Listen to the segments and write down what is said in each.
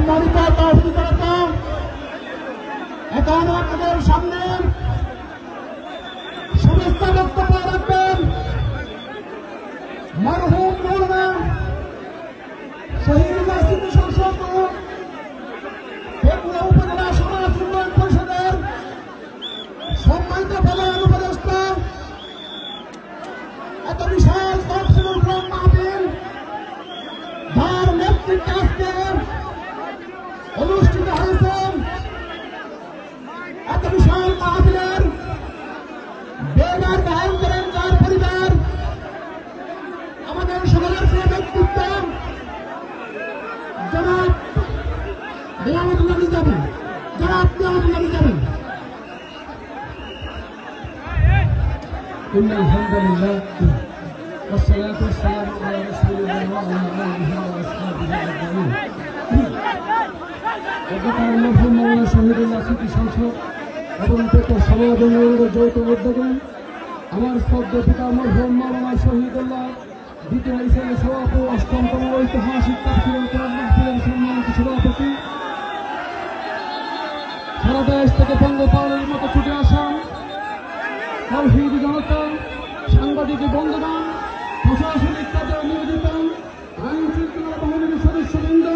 সম্মানিত তৌহিদি জনতা, এখন আপনাদের সামনে শুভেচ্ছা বক্তব্য রাখবেন মরহুম মৌলানা শহীদ রাষ্ট্রীয় সংসদ পেকুয়া উপজেলা সমাজ উন্নয়ন পরিষদের সম্মানিত প্রধান উপদেষ্টা, এত বিশাল তফসিলুল কোরআন মাহফিল যার নেতৃত্বে আজকে অনুষ্ঠিত হয়েছে। এত বিশাল মাহফিলের বেগার বাহন করেন যার পরিবার, আমাদের সকলের প্রিয় ব্যক্তিত্ব জনাব নিয়ামতুল্লাহ নিজামী, জনাব নিয়ামতুল্লাহ নিজামী। আলহামদুলিল্লাহ والصلاة والسلام على رسول الله وعلى آله وأصحابه أجمعين। মরহুম মৌলানা শহীদুল্লাহ স্মৃতি সংসদ এবং পেকুয়া সমাজ উন্নয়নের যৌথ উদ্যোগে আমার শ্রদ্ধা পিতা মরহুম মৌলানা শহীদুল্লাহ দ্বিতীয় ইসলামী সভাপতি অষ্টমতম ঐতিহাসিক তাফসীরুল কোরআন মাহফিলের সম্মানিত সভাপতি, সারা দেশ থেকে পঙ্গপালের মতো ছুটে আসা তৌহিদি জনতা, সাংবাদিক বন্ধুগণ, প্রশাসনিক কাজে নিয়োজিত আইন শৃঙ্খলা বাহিনীর সদস্যবৃন্দ,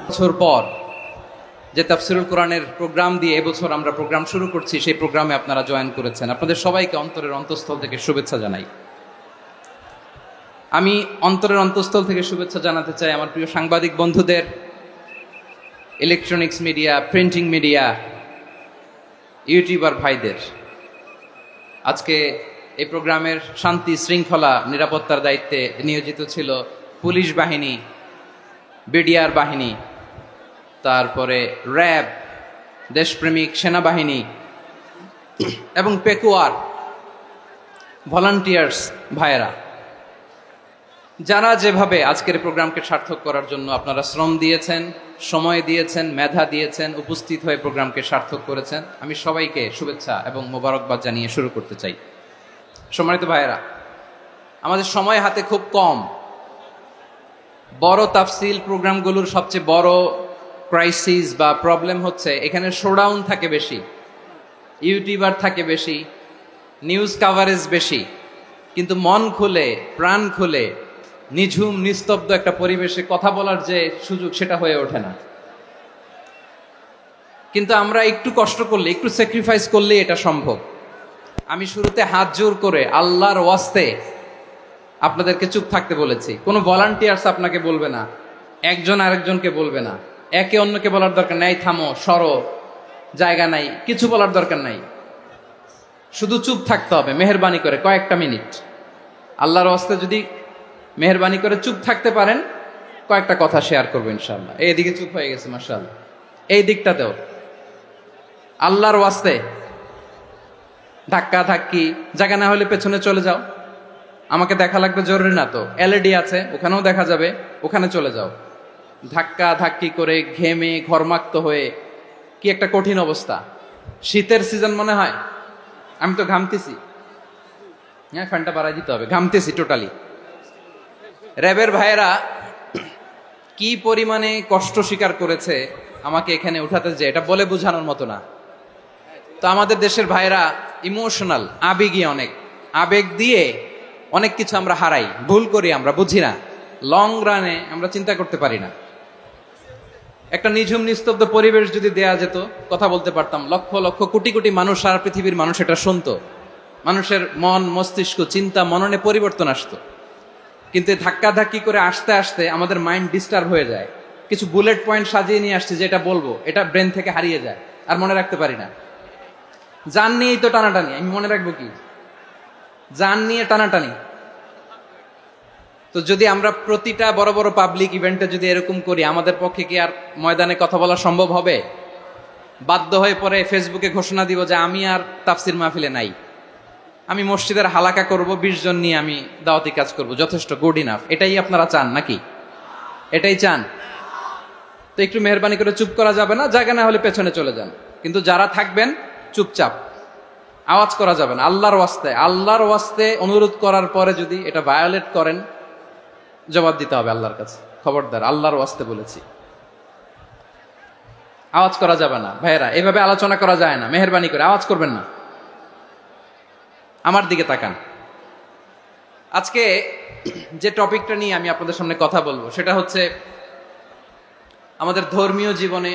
বছর পর যে তাফসীরুল কোরআনের প্রোগ্রাম দিয়ে এবছর আমরা প্রোগ্রাম শুরু করছি, সেই প্রোগ্রামে আপনারা জয়েন করেছেন। আপনাদের সবাইকে অন্তরের অন্তঃস্থল থেকে শুভেচ্ছা জানাই। আমি অন্তরের অন্তঃস্থল থেকে শুভেচ্ছা জানাতে চাই আমার প্রিয় সাংবাদিক বন্ধুদের, electronics media, printing media, YouTuber ভাইদের। আজকে এই প্রোগ্রামের শান্তি শৃঙ্খলা নিরাপত্তার দায়িত্বে নিয়োজিত ছিল পুলিশ বাহিনী, বিডিআর বাহিনী, তারপরে র্যাব, দেশপ্রেমিক সেনাবাহিনী এবং পেকুয়ার ভলান্টিয়ার্স ভাইয়েরা, যারা যেভাবে আজকের প্রোগ্রামকে সার্থক করার জন্য আপনারা শ্রম দিয়েছেন, সময় দিয়েছেন, মেধা দিয়েছেন, উপস্থিত হয়ে প্রোগ্রামকে সার্থক করেছেন, আমি সবাইকে শুভেচ্ছা এবং মোবারকবাদ জানিয়ে শুরু করতে চাই। সম্মানিত ভাইয়েরা, আমাদের সময় হাতে খুব কম। বড় তাফসিল প্রোগ্রামগুলোর সবচেয়ে বড় ক্রাইসিস বা প্রবলেম হচ্ছে এখানে শোডাউন থাকে বেশি, ইউটিউবার থাকে বেশি, নিউজ কাভারেজ বেশি, কিন্তু মন খুলে প্রাণ খুলে নিঝুম নিস্তব্ধ একটা পরিবেশে কথা বলার যে সুযোগ, সেটা হয়ে ওঠে না। কিন্তু আমরা একটু কষ্ট করলে, একটু স্যাক্রিফাইস করলে এটা সম্ভব। আমি শুরুতে হাত জোর করে আল্লাহর ওয়াস্তে আপনাদেরকে চুপ থাকতে বলেছি। কোনো ভলান্টিয়ার্স আপনাকে বলবে না, একজন আরেকজনকে বলবে না, একে অন্যকে বলার দরকার নাই, থামো, সরো, জায়গা নাই, কিছু বলার দরকার নাই। শুধু চুপ থাকতে হবে মেহেরবানি করে কয়েকটা মিনিট। আল্লাহর ওয়াস্তে যদি মেহেরবানি করে চুপ থাকতে পারেন, কয়েকটা কথা শেয়ার করবো ইনশাআল্লাহ। এইদিকে চুপ হয়ে গেছে মাশাআল্লাহ, এই দিকটাতেও আল্লাহর ওয়াস্তে ধাক্কা ধাক্কি জায়গা না হলে পেছনে চলে যাও। আমাকে দেখা লাগবে জরুরি না তো, এলইডি আছে, ওখানেও দেখা যাবে, ওখানে চলে যাও। ধাক্কা ধাক্কি করে ঘেমে ঘরমাক্ত হয়ে কি একটা কঠিন অবস্থা। শীতের সিজন মনে হয়, আমি তো ঘামতেছি। হ্যাঁ, ফ্যানটা বাড়াই দিতে হবে, ঘামতেছি টোটালি। র্যাবের ভাইয়েরা কি পরিমাণে কষ্ট স্বীকার করেছে আমাকে এখানে উঠাতে, যে এটা বলে বোঝানোর মতো না। তো আমাদের দেশের ভাইয়েরা ইমোশনাল, আবেগী, অনেক আবেগ দিয়ে অনেক কিছু আমরা হারাই, ভুল করি, আমরা বুঝি না, লং রানে আমরা চিন্তা করতে পারি না। একটা নিঝুম নিস্তব্ধ পরিবেশ যদি দেয়া যেত, কথা বলতে পারতাম, লক্ষ লক্ষ কোটি কোটি মানুষ, সারা পৃথিবীর মানুষ এটা শুনতো, মানুষের মন মস্তিষ্ক চিন্তা মননে পরিবর্তন আসতো। কিন্তু ধাক্কা ধাক্কি করে আসতে আসতে আমাদের মাইন্ড ডিস্টার্ব হয়ে যায়। কিছু বুলেট পয়েন্ট সাজিয়ে নিয়ে আসছে, যেটা বলবো এটা ব্রেন থেকে হারিয়ে যায়, আর মনে রাখতে পারি না। জান নিয়েই তো টানাটানি, আমি মনে রাখবো কি? জান নিয়ে টানাটানি। তো যদি আমরা প্রতিটা বড় বড় পাবলিক ইভেন্টে যদি এরকম করি, আমাদের পক্ষে কি আর ময়দানে কথা বলা সম্ভব হবে? বাধ্য হয়ে পরে ফেসবুকে ঘোষণা দিব যে আমি আর তাফসির মাহফিলে নাই, আমি মসজিদের হালাকা করব, 20 জন নিয়ে আমি দাওয়াতি কাজ করব, যথেষ্ট, গুড ইনাফ। এটাই আপনারা চান নাকি? এটাই চান? তো একটু মেহরবানি করে চুপ করা যাবে না? জায়গা না হলে পেছনে চলে যান, কিন্তু যারা থাকবেন চুপচাপ, আওয়াজ করা যাবে না। আল্লাহর ওয়াস্তে অনুরোধ করার পরে যদি এটা ভায়োলেট করেন, জবাব দিতে হবে আল্লাহর কাছে। খবরদার, আল্লাহর ওয়াস্তে বলেছি, আওয়াজ করা যাবে না। ভাইয়েরা, এভাবে আলোচনা করা যায় না, মেহরবানি করে আওয়াজ করবেন না। আমার দিকে তাকান। আজকে যে টপিকটা নিয়ে আমি আপনাদের সামনে কথা বলবো সেটা হচ্ছে আমাদের ধর্মীয় জীবনে,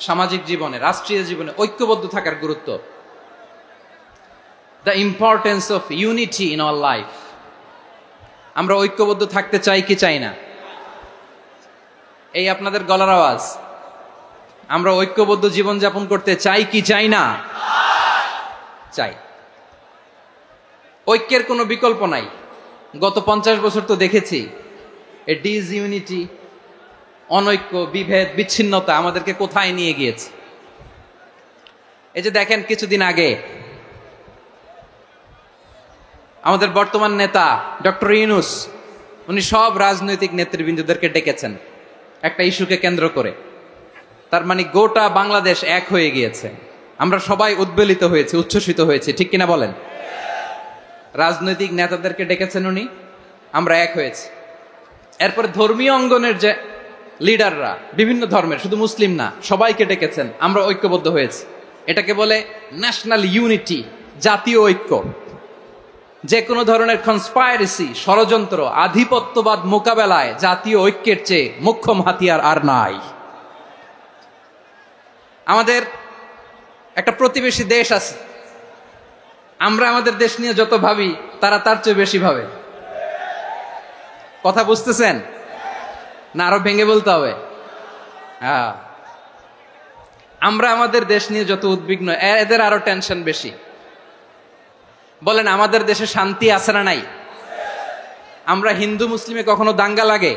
সামাজিক জীবনে, রাষ্ট্রীয় জীবনে ঐক্যবদ্ধ থাকার গুরুত্ব। The importance of unity in our life. আমরা ঐক্যবদ্ধ থাকতে চাই কি চাই না? এই আপনাদের গলার আওয়াজ। আমরা ঐক্যবদ্ধ জীবনযাপন করতে চাই কি চাই না? চাই। ঐক্যের কোনো বিকল্প নাই। গত 50 বছর তো দেখেছি এ ডিসইউনিটি, অনৈক্য, বিভেদ, বিচ্ছিন্নতা আমাদেরকে কোথায় নিয়ে গিয়েছে। এই যে দেখেন, কিছুদিন আগে আমাদের বর্তমান নেতা ডক্টর ইউনূস, উনি সব রাজনৈতিক নেতৃবৃন্দদেরকে ডেকেছেন একটা ইস্যুকে কেন্দ্র করে। তার মানে গোটা বাংলাদেশ এক হয়ে গিয়েছে। আমরা সবাই উদ্বেলিত হয়েছে, উচ্ছ্বসিত হয়েছে, ঠিক কিনা বলেন? রাজনৈতিক নেতাদেরকে ডেকেছেন উনি, আমরা এক হয়েছি। এরপরে ধর্মীয় অঙ্গনের যে লিডাররা, বিভিন্ন ধর্মের, শুধু মুসলিম না, সবাইকে ডেকেছেন, আমরা ঐক্যবদ্ধ হয়েছি। এটাকে বলে ন্যাশনাল ইউনিটি, জাতীয় ঐক্য। যে কোনো ধরনের কনস্পাইরেসি, ষড়যন্ত্র, আধিপত্যবাদ মোকাবেলায় জাতীয় ঐক্যের চেয়ে মোক্ষম হাতিয়ার আর নাই। আমাদের একটা প্রতিবেশী দেশ আছে, আমরা আমাদের দেশ নিয়ে যত ভাবি তারা তার চেয়ে বেশি ভাবে। কথা বুঝতেছেন না? আরো ভেঙে বলতে হবে। হ্যাঁ, আমরা আমাদের দেশ নিয়ে যত উদ্বিগ্ন, এদের আরো টেনশন বেশি। বলেন, আমাদের দেশে শান্তি আছে না নাই? আমরা হিন্দু মুসলিমে কখনো দাঙ্গা লাগে?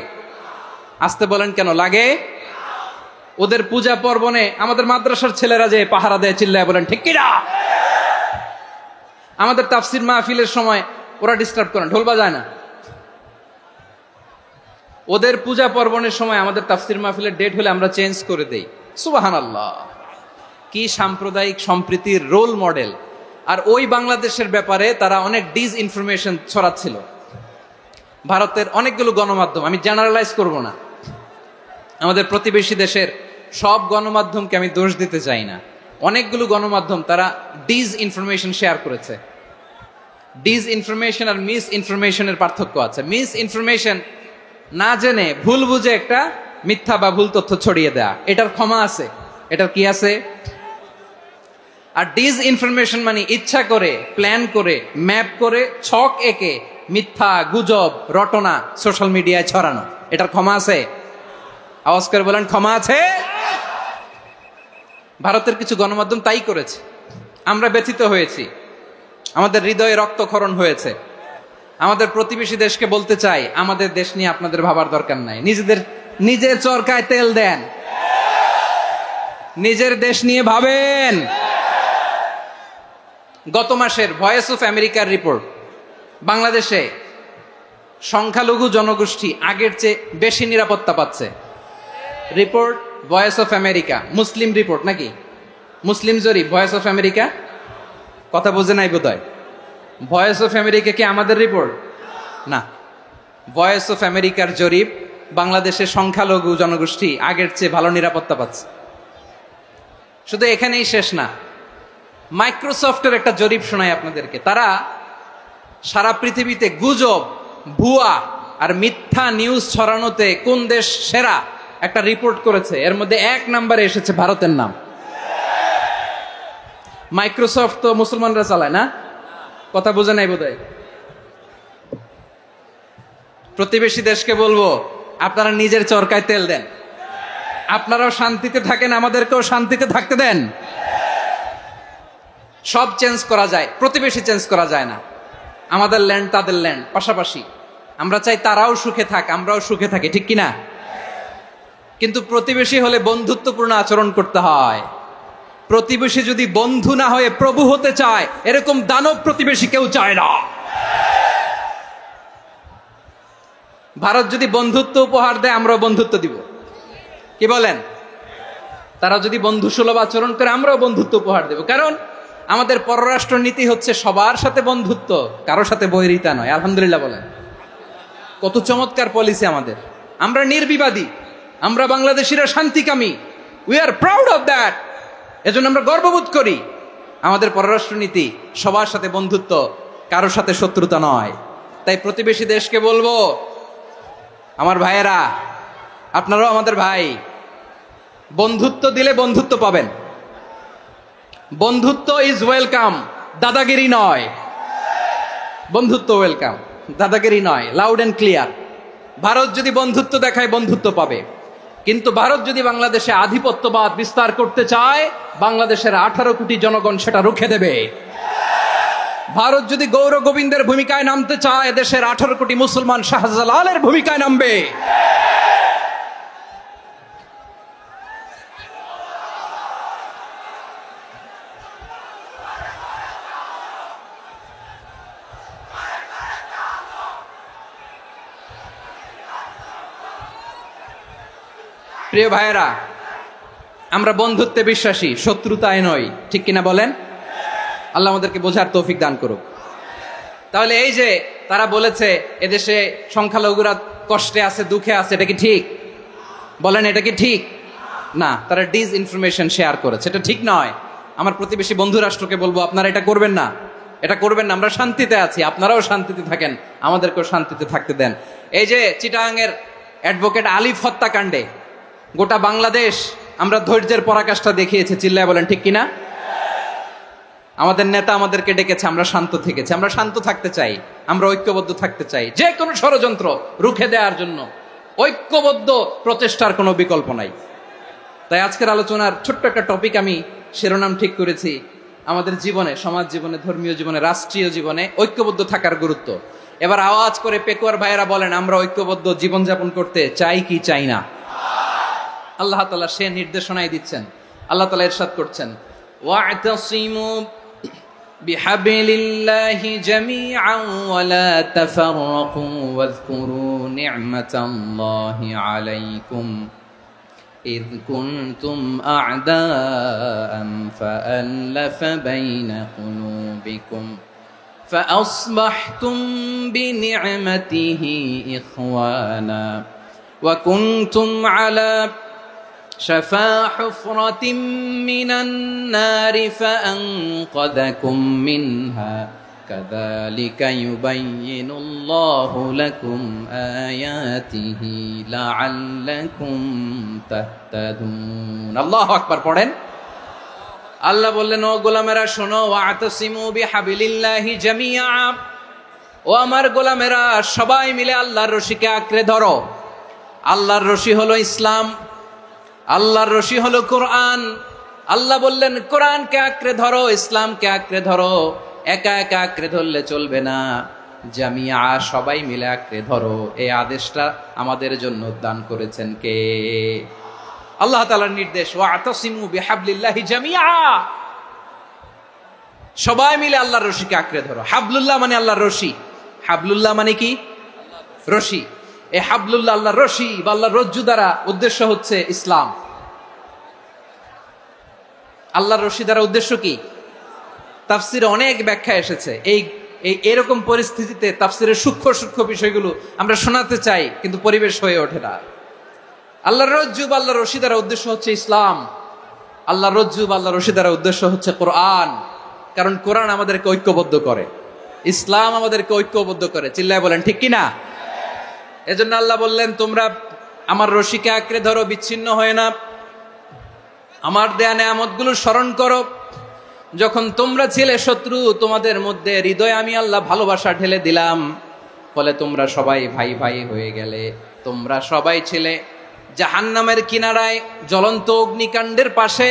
আসতে বলেন, কেন লাগে? ওদের পূজা পার্বণে আমাদের মাদ্রাসার ছেলেরা যে পাহারা দেয়, চিল্লায় বলেন ঠিক কিনা? আমাদের তাফসির মাহফিলের সময় ওরা ডিস্টার্ব করেন, ঢোল বাজায় না। ওদের পূজা পার্বণের সময় আমাদের তাফসির মাহফিলের ডেট হলে আমরা চেঞ্জ করে দেই। সুবহানাল্লাহ, কি সাম্প্রদায়িক সম্প্রীতির রোল মডেল। আর ওই বাংলাদেশের ব্যাপারে তারা অনেক ডিসইনফরমেশন ছড়াচ্ছিল। ভারতের অনেকগুলো গণমাধ্যম, আমি জেনারেলাইজ করব না, আমাদের প্রতিবেশী দেশের সব গণমাধ্যমকে আমি দোষ দিতে চাই না, অনেকগুলো গণমাধ্যম তারা ডিসইনফরমেশন শেয়ার করেছে। ডিসইনফরমেশন আর মিস ইনফরমেশনের পার্থক্য আছে। মিস ইনফরমেশন না জেনে ভুল বুঝে একটা মিথ্যা বা ভুল তথ্য ছড়িয়ে দেয়া, এটার ক্ষমা আছে, এটার কি আছে? আর ডিসইনফরমেশন মানে ইচ্ছা করে, প্ল্যান করে, ম্যাপ করে, ছক এঁকে মিথ্যা, গুজব, রটনা সোশ্যাল মিডিয়ায় ছড়ানো, এটার ক্ষমা আছে? আওয়াজ করে বলেন, ক্ষমা আছে? ভারতের কিছু গণমাধ্যম তাই করেছে। আমরা ব্যথিত হয়েছি, আমাদের হৃদয়ে রক্তক্ষরণ হয়েছে। আমাদের প্রতিবেশী দেশকে বলতে চাই, আমাদের দেশ নিয়ে আপনাদের ভাবার দরকার নাই। নিজের চরকায় তেল দেন, নিজের দেশ নিয়ে ভাবেন। গত মাসের ভয়েস অফ আমেরিকার রিপোর্ট, বাংলাদেশে সংখ্যালঘু জনগোষ্ঠী আগের চেয়ে বেশি নিরাপত্তা পাচ্ছে। Report voice of America, Muslim report নাকি? মুসলিম জরিপ, ভয়েস অফ আমেরিকা। কথা বোঝে নাই বোধহয়। ভয়েস অফ আমেরিকা কি আমাদের রিপোর্ট? না, ভয়েস অফ আমেরিকার জরিপ, বাংলাদেশের সংখ্যালঘু জনগোষ্ঠী আগের চেয়ে ভালো নিরাপত্তা পাচ্ছে। শুধু এখানেই শেষ না, মাইক্রোসফটের একটা জরিপ শোনায় আপনাদেরকে। তারা সারা পৃথিবীতে গুজব, ভুয়া আর মিথ্যা নিউজ ছড়ানোতে কোন দেশ সেরা একটা রিপোর্ট করেছে। এর মধ্যে 1 নম্বরে এসেছে ভারতের নাম। মাইক্রোসফট তো মুসলমানরা চালায় না? কথা বোঝে নাই বোধহয়। প্রতিবেশী দেশকে বলবো, আপনারা নিজের চরকায় তেল দেন, আপনারাও শান্তিতে থাকেন, আমাদেরকেও শান্তিতে থাকতে দেন। সব চেঞ্জ করা যায়, প্রতিবেশী চেঞ্জ করা যায় না। আমাদের ল্যান্ড তাদের ল্যান্ড, পাশাপাশি। আমরা চাই তারাও সুখে থাক, আমরাও সুখে থাকি, ঠিক কিনা? কিন্তু প্রতিবেশী হলে বন্ধুত্বপূর্ণ আচরণ করতে হয়। প্রতিবেশী যদি বন্ধু না হয়ে প্রভু হতে চায়, এরকম দানব প্রতিবেশী কেউ চায় না। ভারত যদি বন্ধুত্ব উপহার দেয়, আমরাও বন্ধুত্ব দিব, কি বলেন? তারা যদি বন্ধু সুলভ আচরণ করে, আমরাও বন্ধুত্ব উপহার দেব। কারণ আমাদের পররাষ্ট্র নীতি হচ্ছে সবার সাথে বন্ধুত্ব, কারোর সাথে বৈরিতা নয়। আলহামদুলিল্লাহ বলেন, কত চমৎকার পলিসি আমাদের। আমরা নির্বিবাদী, আমরা বাংলাদেশিরা শান্তিকামী, we are proud of that. এজন্য আমরা গর্ববোধ করি। আমাদের পররাষ্ট্র নীতি সবার সাথে বন্ধুত্ব, কারোর সাথে শত্রুতা নয়। তাই প্রতিবেশী দেশকে বলবো, আমার ভাইয়েরা, আপনারাও আমাদের ভাই, বন্ধুত্ব দিলে বন্ধুত্ব পাবেন। বন্ধুত্ব ইজ ওয়েলকাম, দাদাগিরি নয়। বন্ধুত্ব ওয়েলকাম, দাদাগিরি নয়, লাউড এন্ড ক্লিয়ার। ভারত যদি বন্ধুত্ব দেখায়, বন্ধুত্ব পাবে। কিন্তু ভারত যদি বাংলাদেশে আধিপত্যবাদ বিস্তার করতে চায়, বাংলাদেশের 18 কোটি জনগণ সেটা রুখে দেবে। ভারত যদি গৌর গোবিন্দের ভূমিকায় নামতে চায়, দেশের 18 কোটি মুসলমান শাহজালালের ভূমিকায় নামবে। প্রিয় ভাইয়েরা, আমরা বন্ধুত্বে বিশ্বাসী, শত্রুতায় নই, ঠিক কিনা বলেন? আল্লাহ আমাদেরকে বোঝার তৌফিক দান করুক। তাহলে এই যে তারা বলেছে এদেশে সংখ্যালঘুরা কষ্টে আছে, দুঃখে আছে, এটা কি ঠিক? বলেন, এটা কি ঠিক? না, তারা ডিসইনফরমেশন শেয়ার করেছে, এটা ঠিক নয়। আমার প্রতিবেশী বন্ধু রাষ্ট্রকে বলবো, আপনারা এটা করবেন না, এটা করবেন না। আমরা শান্তিতে আছি, আপনারাও শান্তিতে থাকেন, আমাদেরকেও শান্তিতে থাকতে দেন। এই যে চিটাগাংয়ের অ্যাডভোকেট আলিফ হত্যাকাণ্ডে গোটা বাংলাদেশ আমরা ধৈর্যের পরাকাষ্ঠা দেখিয়েছে, চিল্লায় বলেন ঠিক কিনা? আমাদের নেতা আমাদেরকে ডেকেছে, আমরা শান্ত থেকেছি। আমরা শান্ত থাকতে চাই, আমরা ঐক্যবদ্ধ থাকতে চাই। যে কোনো ষড়যন্ত্র রুখে দেওয়ার জন্য ঐক্যবদ্ধ প্রচেষ্টার কোনো বিকল্প নাই। তাই আজকের আলোচনার ছোট্ট একটা টপিক আমি শিরোনাম ঠিক করেছি, আমাদের জীবনে, সমাজ জীবনে, ধর্মীয় জীবনে, রাষ্ট্রীয় জীবনে ঐক্যবদ্ধ থাকার গুরুত্ব। এবার আওয়াজ করে পেকুয়ার ভাইয়েরা বলেন, আমরা ঐক্যবদ্ধ জীবনযাপন করতে চাই কি চাই না? আল্লাহ তাআলা সে নির্দেশনাই দিচ্ছেন। আল্লাহ তাআলা ইরশাদ করছেন, ওয়া'তাসিমু বিহাবলিল্লাহি জামিআন ওয়া লা তাফাররাকু ওয়াযকুরু নি'মাতাল্লাহি আলাইকুম إذ كنتم أعداء فألف بين قلوبكم فأصبحتم بنعمته إخوانا وكنتم على شفا حفرة من النار فأنقذكم منها كذلك يبين الله لكم آياته لعلكم تهتدون الله أكبر পড়েন। আল্লাহ বললেন, ও গোলামেরা শোনো, ওয়াতাসিমু বিহাবিলিল্লাহি জামিআ, ও আমার গোলামেরা সবাই মিলে আল্লাহর রশিকে আঁকড়ে ধরো। আল্লাহর রশি হলো ইসলাম, আল্লাহর রশি হলো কোরআন। আল্লাহ বললেন কোরআনকে আঁকড়ে ধরো, ইসলামকে আঁকড়ে ধরো। একা একা আঁকড়ে ধরলে চলবে না, জামিয়া, সবাই মিলে আঁকড়ে ধরো। এই আদেশটা আমাদের জন্য দান করেছেন কে? আল্লাহ তাআলার নির্দেশ, ওয়াতাসিমু বিহাবলিল্লাহি জামিআ, সবাই মিলে আল্লাহর রশিকে আঁকড়ে ধরো। হাবলুল্লাহ মানে আল্লাহর রশি। হাবলুল্লাহ মানে কি? রশি। এই হাবলুল্লাহ আল্লাহর রশি বা আল্লাহর রজ্জু দ্বারা উদ্দেশ্য হচ্ছে ইসলাম। আল্লাহর রশি দ্বারা উদ্দেশ্য কি? তাফসিরে অনেক ব্যাখ্যা এসেছে। এরকম পরিস্থিতিতে তাফসিরের সূক্ষ্ম সূক্ষ্ম বিষয়গুলো আমরা শোনাতে চাই, কিন্তু পরিবেশ হয়ে ওঠে না। আল্লাহর রজ্জু বা আল্লাহর রশি দ্বারা উদ্দেশ্য হচ্ছে ইসলাম। আল্লাহর রজ্জু বা আল্লাহর রশি দ্বারা উদ্দেশ্য হচ্ছে কোরআন। কারণ কোরআন আমাদেরকে ঐক্যবদ্ধ করে, ইসলাম আমাদেরকে ঐক্যবদ্ধ করে। চিল্লায় বলেন ঠিক কিনা? এজন্য আল্লাহ বললেন, তোমরা আমার রশিকে আঁকড়ে ধরো, বিচ্ছিন্ন হয় না। আমার দেয়া নেয়ামতগুলো স্মরণ করো। যখন তোমরা ছিলে শত্রু, তোমাদের মধ্যে হৃদয়ে আমি আল্লাহ ভালোবাসা ঢেলে দিলাম, ফলে তোমরা সবাই ভাই ভাই হয়ে গেলে। তোমরা সবাই ছিলে জাহান্নামের কিনারায়, জ্বলন্ত অগ্নিকাণ্ডের পাশে।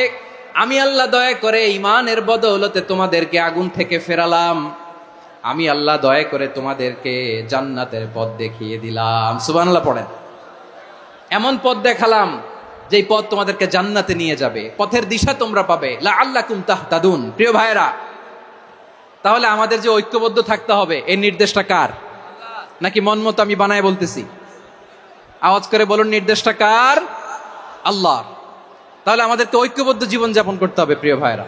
আমি আল্লাহ দয়া করে ইমানের বদৌলতে তোমাদেরকে আগুন থেকে ফেরালাম। আমি আল্লাহ দয়া করে তোমাদেরকে জান্নাতের পথ দেখিয়ে দিলাম। সুবহানাল্লাহ পড়েন। এমন পথ দেখালাম যেই পথ তোমাদেরকে জান্নাতে নিয়ে যাবে, পথের দিশা তোমরা পাবে, লাআল্লাকুম তাহতাদুন। প্রিয় ভাইরা, তাহলে আমাদের যে ঐক্যবদ্ধ থাকতে হবে এই নির্দেশটা কার? নাকি মন মতো আমি বানায় বলতেছি? আওয়াজ করে বলুন, নির্দেশটা কার? আল্লাহর। তাহলে আমাদেরকে ঐক্যবদ্ধ জীবন যাপন করতে হবে। প্রিয় ভাইরা,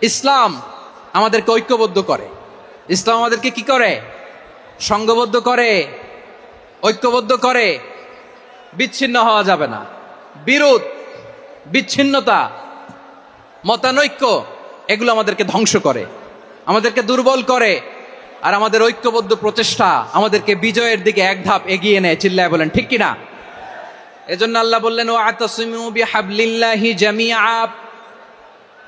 ইসলাম আমাদেরকে ঐক্যবদ্ধ করে। ইসলাম আমাদেরকে কি করে? সংঘবদ্ধ করে, ঐক্যবদ্ধ করে। বিচ্ছিন্ন হওয়া যাবে না। বিরোধ, বিচ্ছিন্নতা, মতানৈক্য এগুলো আমাদেরকে ধ্বংস করে, আমাদেরকে দুর্বল করে। আর আমাদের ঐক্যবদ্ধ প্রচেষ্টা আমাদেরকে বিজয়ের দিকে এক ধাপ এগিয়ে নেয়। চিল্লায় বলেন ঠিক কিনা? এজন্য আল্লাহ বললেন, ওয়াতাসিমু বিহাবলিল্লাহি জামিআ,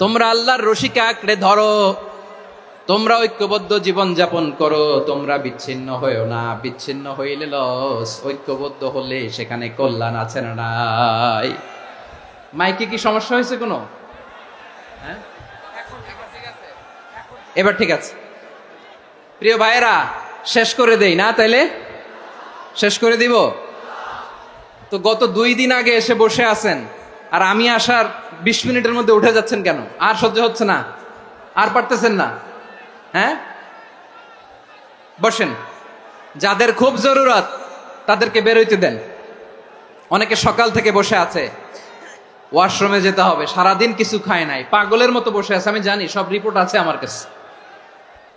তোমরা আল্লাহর রশিকে আঁকড়ে ধরো, তোমরা ঐক্যবদ্ধ জীবন যাপন করো, তোমরা বিচ্ছিন্ন হয়েও না। বিচ্ছিন্ন হইলে লস, ঐক্যবদ্ধ হলে সেখানে কল্যাণ আছে না নাই? মাইকে কি সমস্যা হয়েছে কোনো? হ্যাঁ, এবার ঠিক আছে। প্রিয় ভাইয়েরা, শেষ করে দেই না? তাইলে শেষ করে দিব তো। গত 2 দিন আগে এসে বসে আছেন, আর আমি আসার 20 মিনিটের মধ্যে উঠে যাচ্ছেন কেন? আর সহ্য হচ্ছে না? আর পারতেছেন না? হ্যাঁ, বসেন। যাদের খুব জরুরত তাদেরকে বের হইতে দেন। অনেকে সকাল থেকে বসে আছে, ওয়াশরুমে যেতে হবে, সারাদিন কিছু খায় নাই, পাগলের মতো বসে আছে। আমি জানি, সব রিপোর্ট আছে আমার কাছে।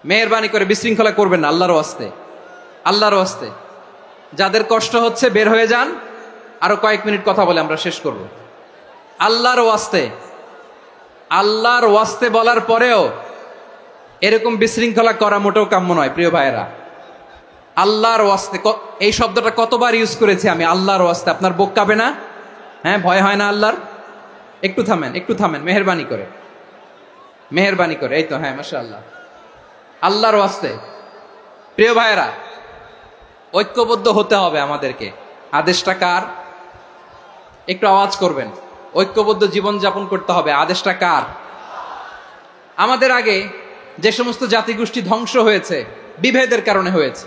মেহেরবানি করে বিশৃঙ্খলা করবেন না, আল্লাহর ওয়াস্তে, আল্লাহর ওয়াস্তে। যাদের কষ্ট হচ্ছে বের হয়ে যান। আরো কয়েক মিনিট কথা বলে আমরা শেষ করব। আল্লাহর ওয়াস্তে, আল্লাহর ওয়াস্তে বলার পরেও এরকম বিশৃঙ্খলা করা মোটেও কাম্য নয়। প্রিয় ভাইয়েরা, আল্লাহর ওয়াস্তে, এই শব্দটা কতবার ইউজ করেছি আমি, আল্লাহর ওয়াস্তে। আপনার বুক কাঁপে না? হ্যাঁ, ভয় হয় না আল্লাহর? একটু থামেন, একটু থামেন, মেহেরবানি করে, মেহেরবানি করে। এই তো, হ্যাঁ, মাশাআল্লাহ। আল্লাহর ওয়াস্তে প্রিয় ভাইয়েরা, ঐক্যবদ্ধ হতে হবে আমাদেরকে। আদেশটা কার? একটু আওয়াজ করবেন। ঐক্যবদ্ধ জীবন যাপন করতে হবে। আদেশটা কার? আমাদের আগে যে সমস্ত জাতিগোষ্ঠী ধ্বংস হয়েছে বিভেদের কারণে হয়েছে।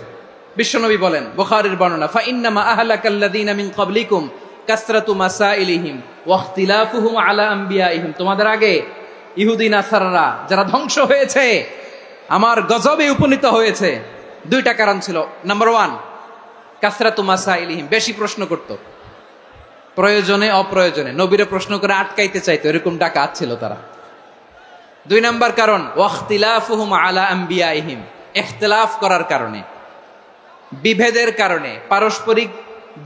বিশ্বনবী বলেন, বুখারীর বর্ণনা, ফা ইন্নামা আহলাকাল্লাযীনা মিন ক্বাবলিকুম কাসরাতু মাসাইলিহিম ওয়া ইখতিলাফুহুম আলা আমবিয়াইহিম। তোমাদের আগে ইহুদি নাসারারা যারা ধ্বংস হয়েছে, আমার গজবে উপনীত হয়েছে, 2টা কারণ ছিল। নাম্বার 1, কাসরাতু মাসাইলিহিম, বেশি প্রশ্ন করত, প্রয়োজনে অপ্রয়োজনে নবীরে প্রশ্ন করে আটকাইতে চাইতো, এরকম ডাকাত ছিল তারা। 2 নাম্বার কারণ, ওয়াখতিলাফুহুম আলা আমবিয়াইহিম, ইখতিলাফ করার কারণে, বিভেদের কারণে, পারস্পরিক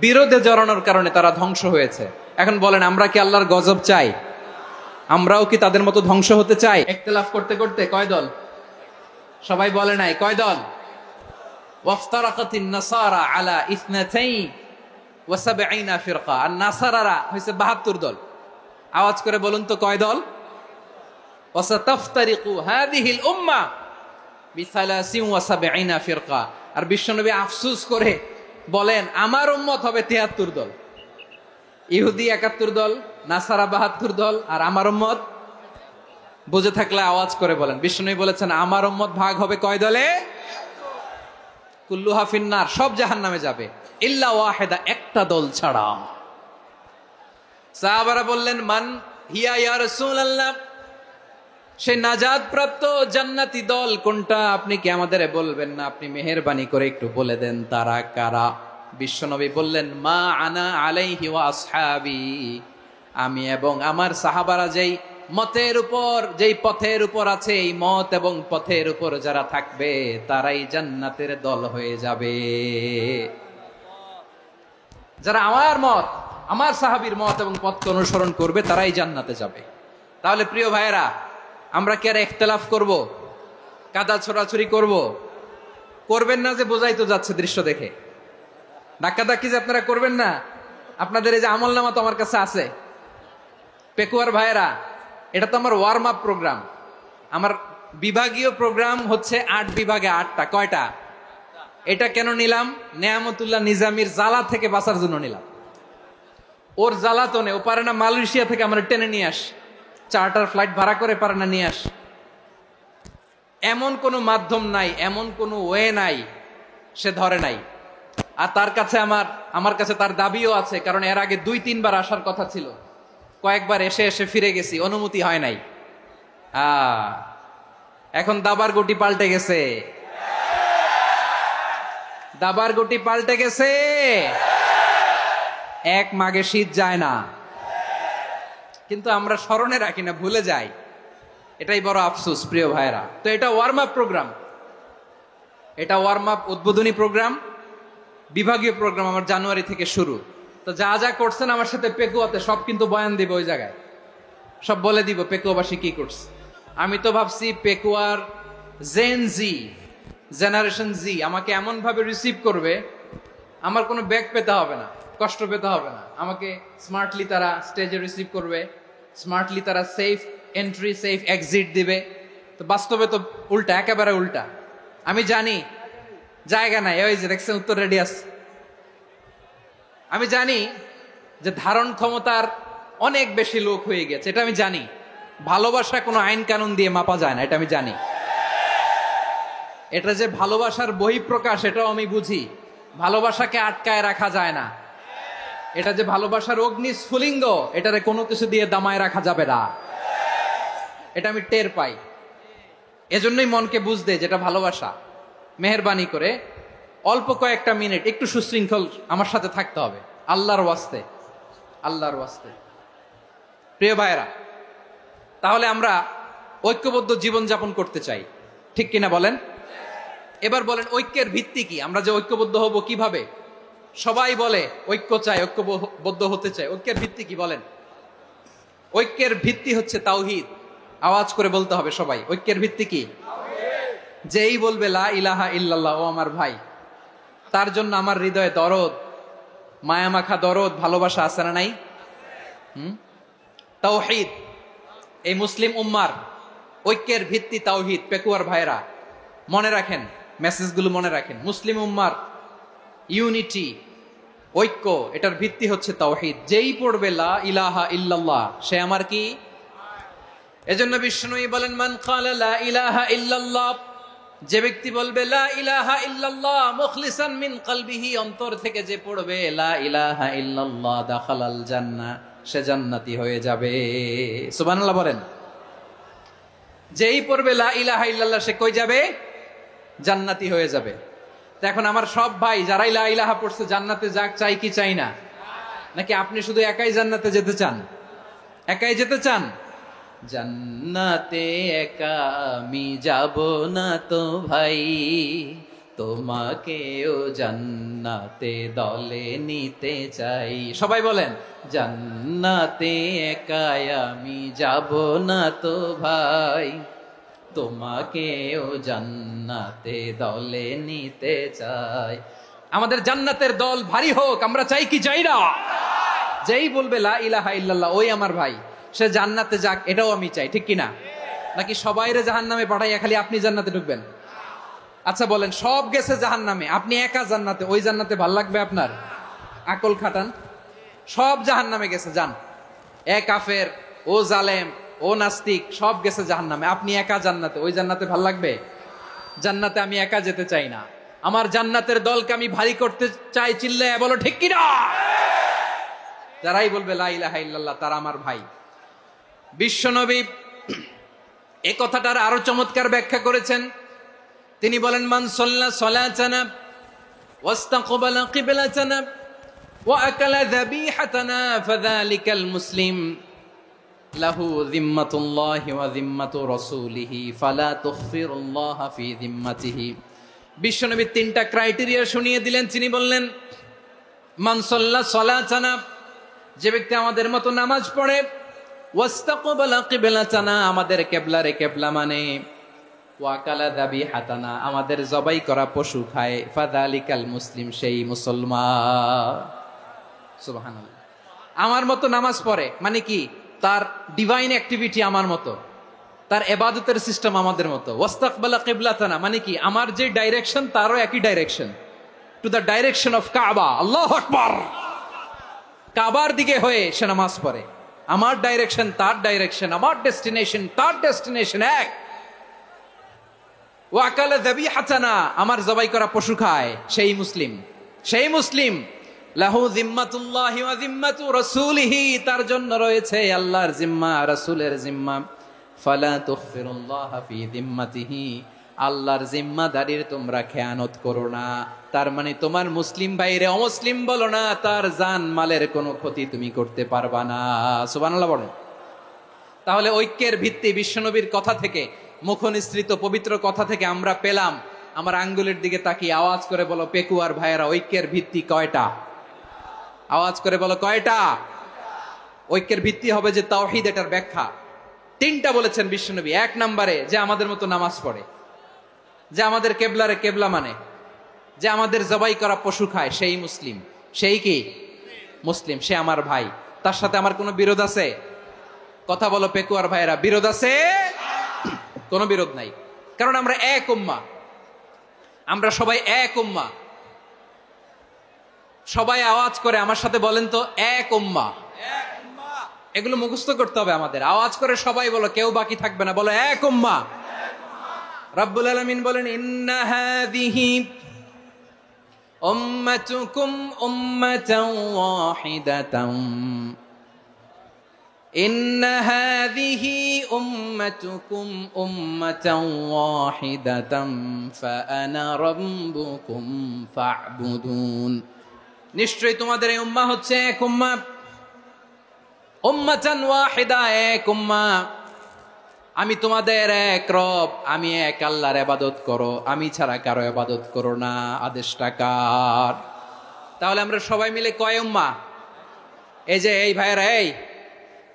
বিরোধে জড়ানোর কারণে তারা ধ্বংস হয়েছে। এখন বলেন, আমরা কি আল্লাহর গজব চাই? আমরাও কি তাদের মতো ধ্বংস হতে চাই? ইখতিলাফ করতে করতে কয় দল? সবাই বলে নাই, কয় দল? ওয়াফতারাকাতিন নাসারা আলা 72 ফিরকা। আর নাসারারা হইছে 72 দল। আওয়াজ করে বলুন তো, কয় দল? ওয়াসাতাফতারিকু হাযিহিল উম্মাহ বি73 ফিরকা। আর বিশ্বনবী আফসোস করে বলেন, আমার উম্মত হবে 73 দল। ইহুদি 71 দল, নাসারা 72 দল, আর আমার উম্মত, বুঝে থাকলে আওয়াজ করে বলেন। বিশ্বনবী বলেছেন, আমার উম্মত ভাগ হবে কয় দলে? কুল্লুহা ফিন্নার, সব জাহান্নামে যাবে, ইল্লা ওয়াহিদা, একটা দল ছাড়া। সাহাবারা বললেন, মান হিয়া ইয়া রাসূলুল্লাহ, সেই নাজাত প্রাপ্ত জান্নাতি দল কোনটা? আপনি কি আমাদের বলবেন না? আপনি মেহেরবানি করে একটু বলে দেন তারা কারা। বিশ্বনবী বললেন, মা আনা আলাইহি ওয়া আসহাবি, আমি এবং আমার সাহাবারা যেই মতের উপর, যেই পথের উপর আছে, এই মত এবং পথের উপর যারা থাকবে তারাই জান্নাতের দল হয়ে যাবে। যারা আমার মত, আমার সাহাবীর মত এবং পথকে অনুসরণ করবে তারাই জান্নাতে যাবে। তাহলে প্রিয় ভাইয়েরা, আমরা কি আর ইখতিলাফ করব? কাদা ছোড়াছুরি করব? করবেন না যে বোঝাই তো যাচ্ছে দৃশ্য দেখে। ধাক্কাধাক্কি যে আপনারা করবেন না। আপনাদের এই যে আমলনামা তো আমার কাছে আছে। পেকুয়ার ভাইয়েরা, এটা তো আমার ওয়ার্ম আপ প্রোগ্রাম। আমার বিভাগীয় প্রোগ্রাম হচ্ছে 8 বিভাগে 8টা। কয়টা? এটা কেন নিলাম? নেয়ামতুল্লাহ নিজামীর জ্বালা থেকে বাঁচার জন্য নিলাম। ওর জ্বালাতনে ও পারে না মালয়েশিয়া থেকে আমরা টেনে নিয়ে আস, চার্টার ফ্লাইট ভাড়া করে পারে না নিয়ে আস। এমন কোনো মাধ্যম নাই, এমন কোনো ওয়ে নাই সে ধরে নাই। আর তার কাছে আমার কাছে তার দাবিও আছে, কারণ এর আগে 2-3 বার আসার কথা ছিল, কয়েকবার এসে এসে ফিরে গেছি, অনুমতি হয় নাই। এখন দাবার গুটি পাল্টে গেছে, দাবার গুটি পাল্টে গেছে। এক মাঘে শীত যায় না, কিন্তু আমরা স্মরণে রাখি না, ভুলে যাই। এটাই বড় আফসোস প্রিয় ভাইরা। তো এটা ওয়ার্ম আপ প্রোগ্রাম, এটা ওয়ার্ম আপ উদ্বোধনী প্রোগ্রাম, বিভাগীয় প্রোগ্রাম আমার জানুয়ারি থেকে শুরু। তো যা যা করছেন আমার সাথে পেকুয়াতে সব কিন্তু বয়ান দিব, ওই জায়গায় সব বলে দিব পেকুয়াবাসী কি করছে। আমি তো ভাবছি পেকুয়ার জেনারেশন জি আমাকে এমন ভাবে রিসিভ করবে, আমার কোনো ব্যাগ পেতে হবে না, কষ্ট পেতে হবে না। আমাকে স্মার্টলি তারা স্টেজে রিসিভ করবে, স্মার্টলি তারা সেফ এন্ট্রি সেফ এক্সিট দিবে। তো বাস্তবে তো উল্টা, একেবারে উল্টা। আমি জানি জায়গা নাই, ওই যে দেখছেন উত্তর রেডি আছে। আমি জানি যে ধারণ ক্ষমতার অনেক বেশি লোক হয়ে গেছে, এটা আমি জানি। ভালোবাসা কোনো আইন কানুন দিয়ে মাপা যায় না, এটা আমি জানি। এটা যে ভালোবাসার বহিঃপ্রকাশ এটাও আমি বুঝি, ভালোবাসাকে আটকায় রাখা যায় না। এটা যে ভালোবাসার অগ্নি স্ফুলিঙ্গ, এটারে কোনো কিছু দিয়ে দামায় রাখা যাবে না, এটা আমি টের পাই। এজন্যই মনকে বুঝতে যেটা ভালোবাসা। মেহেরবানি করে অল্প কয়েকটা মিনিট একটু সুশৃঙ্খল আমার সাথে থাকতে হবে, আল্লাহর ওয়াস্তে, আল্লাহর ওয়াস্তে। প্রিয় ভাইরা, তাহলে আমরা ঐক্যবদ্ধ জীবনযাপন করতে চাই, ঠিক কিনা বলেন? এবার বলেন ঐক্যের ভিত্তি কি? আমরা যে ঐক্যবদ্ধ হব কিভাবে? সবাই বলে ঐক্য চাই, ঐক্যবদ্ধ হতে চাই, ঐক্যের ভিত্তি কি বলেন? ঐক্যের ভিত্তি হচ্ছে তাওহীদ। আওয়াজ করে বলতে হবে সবাই, ঐক্যের ভিত্তি কি? যেই বলবে লা ইলাহা ইল্লাল্লাহ, ও আমার ভাই, তার জন্য আমার হৃদয়ে দরদ, মায়ামাখা দরদ, ভালোবাসা আছে না নাই? তাওহীদ। এই মুসলিম উম্মার ঐক্যের ভিত্তি তাওহীদ। পেকুয়ার ভাইরা মনে রাখেন, মেসেজগুলো মনে রাখেন। মুসলিম উম্মার ইউনিটি, ঐক্য, এটার ভিত্তি হচ্ছে তাওহীদ। যেই পড়বে লা ইলাহা ইল্লাল্লাহ সে আমার কি? এজন্য বিষ্ণুই বলেন মান ক্বালা লা ইলাহা ইল্লাল্লাহ, যে ব্যক্তি বলবে লা ইলাহা ইল্লাল্লাহ মুখলিসান মিন কলবিহি, অন্তর থেকে যে পড়বে লা ইলাহা ইল্লাল্লাহ, দাখালাল জান্নাহ, সে জান্নাতি হয়ে যাবে। সুবহানাল্লাহ বলেন। যেই পড়বে লা ইলাহা ইল্লাল্লাহ সে কই যাবে? জান্নাতি হয়ে যাবে। তো এখন আমার সব ভাই যারাই লা ইলাহা পড়ছে জান্নাতে যাক, চাই কি চাই না? নাকি আপনি শুধু একাই জান্নাতে যেতে চান? একাই যেতে চান? জান্নাতে একা আমি যাব না তো ভাই, তোমাকেও জান্নাতে দলে নিতে চাই। সবাই বলেন জান্নাতে একা আমি যাব না তো ভাই, তোমাকেও জান্নাতে দলে নিতে চাই। আমাদের জান্নাতের দল ভারী হোক, আমরা চাই কি চাই না? যেই বলবে লা ইলাহা ইল্লাল্লাহ ওই আমার ভাই, সে জান্নাতে যাক, এটাও আমি চাই, ঠিক কিনা? নাকি সবাইরে জাহান্নামে পাঠাইয়া খালি আপনি জান্নাতে ঢুকবেন? আচ্ছা বলেন, সব গেছে জাহান্নামে, আপনি একা জান্নাতে, ওই জান্নাতে ভাল লাগবে আপনার? আকল খাটান। সব জাহান্নামে গেছে, যান। এ কাফের, ও জালেম, ও নাস্তিক, সব গেছে জাহান্নামে, আপনি একা জান্নাতে, ওই জান্নাতে ভাল লাগবে? জান্নাতে আমি একা যেতে চাই না, আমার জান্নাতের দলকে আমি ভারী করতে চাই। চিল্লায় বলো ঠিক কিনা? যারাই বলবে লা ইলাহা ইল্লাল্লাহ তারা আমার ভাই। বিশ্বনবী এই কথাটার আরো চমৎকার ব্যাখ্যা করেছেন। তিনি বলেন মান সাল্লা সালাতানা ওয়াস্তাকবালা কিবলাতানা ওয়া আকালা যাবিহাতানা ফাযালিকাল মুসলিম লাহু যিম্মাতুল্লাহি ওয়া যিম্মাতু রাসূলিহি ফালা তুখফিরুল্লাহ ফি যিম্মাতিহি। বিশ্বনবী তিনটা ক্রাইটেরিয়া শুনিয়ে দিলেন। তিনি বললেন মান সাল্লা সালাতানা, যে ব্যক্তি আমাদের মতো নামাজ পড়ে, ওয়াস্তাকবালা কিবলাতানা, আমাদের কিবলারে কিবলা মানে, ওয়াকালা যাবিহাতানা, আমাদের জবাই করা পশু খায়, ফাযালিকাল মুসলিম, সেই মুসলমান। সুবহানাল্লাহ। আমার মতো নামাজ পড়ে মানে কি? তার ডিভাইন অ্যাক্টিভিটি আমার মতো, তার ইবাদতের সিস্টেম আমাদের মতো। ওয়াস্তাকবালা কিবলাতানা মানে কি? আমার যে ডাইরেকশন তারও একই direction, to the direction of কাবা। আল্লাহু আকবার। কাবার দিকে হয়ে সে নামাজ পড়ে। আমার ডাইরেকশন তার ডাইরেকশন, আমার ডেস্টিনেশন তার ডেস্টিনেশন এক। ওয়াকালা যাবিহাতানা, আমার জবাই করা পশু খায়, সেই মুসলিম। সেই মুসলিম লাহু জিম্মাতুল্লাহি ওয়া জিম্মাতু রাসূলিহি, তার জন্য রয়েছে আল্লাহর জিম্মা, রাসূলের জিম্মা। ফালা তুখফিরুল্লাহা ফি জিম্মাতিহি, আল্লাহর জিম্মাদারির তোমরা খেয়ানত করো না। তার মানে তোমার মুসলিম ভাইরে অমুসলিম বলো না, তার জান মালের কোনো ক্ষতি তুমি করতে পারবা না। সুবহানাল্লাহ বলো। তাহলে ঐক্যের ভিত্তি বিশ্বনবীর কথা থেকে, মুখনিসৃত পবিত্র কথা থেকে আমরা পেলাম। আমার আঙ্গুলের দিকে তাকিয়ে আওয়াজ করে বলো পেকুয়ার ভাইয়েরা, ঐক্যের ভিত্তি কয়টা? আওয়াজ করে বলো কয়টা? ঐক্যের ভিত্তি হবে যে তাওহীদ, এটার ব্যাখ্যা। তিনটা বলেছেন বিশ্বনবী। এক নম্বরে যে আমাদের মতো নামাজ পড়ে, যে আমাদের কেবলারে কেবলা মানে, যে আমাদের জবাই করা পশু খায়, সেই মুসলিম। সেই কি মুসলিম? সে আমার ভাই। তার সাথে আমার কোনো বিরোধ আছে? কথা বলো পেকুয়ার ভাইয়েরা, বিরোধ আছে? কোনো বিরোধ নাই, কারণ আমরা এক উম্মাহ, আমরা সবাই এক উম্মাহ। সবাই আওয়াজ করে আমার সাথে বলেন তো, এক উম্মাহ। এগুলো মুখস্থ করতে হবে আমাদের। আওয়াজ করে সবাই বলো, কেউ বাকি থাকবে না, বলো এক উম্মাহ। রব্বুল আলামিন বলেন, ইন্না হাযিহি উম্মাতুকুম উম্মাতান ওয়াহিদাতান, ইন্না হাযিহি উম্মাতুকুম উম্মাতান ওয়াহিদাতান ফাআনা রাব্বুকুম ফা'বুদুন। নিশ্চয়ই তোমাদের এই উম্মাহ হচ্ছে এক উম্মাহ, উম্মাতান ওয়াহিদা, এক উম্মাহ। আমি তোমাদের এক রব, আমি এক আল্লাহর ইবাদত করো, আমি ছাড়া কারো ইবাদত করো না। আদেশটা কার? তাহলে আমরা সবাই মিলে কয় উম্মাহ? এই যে এই ভাইয়েরা, এই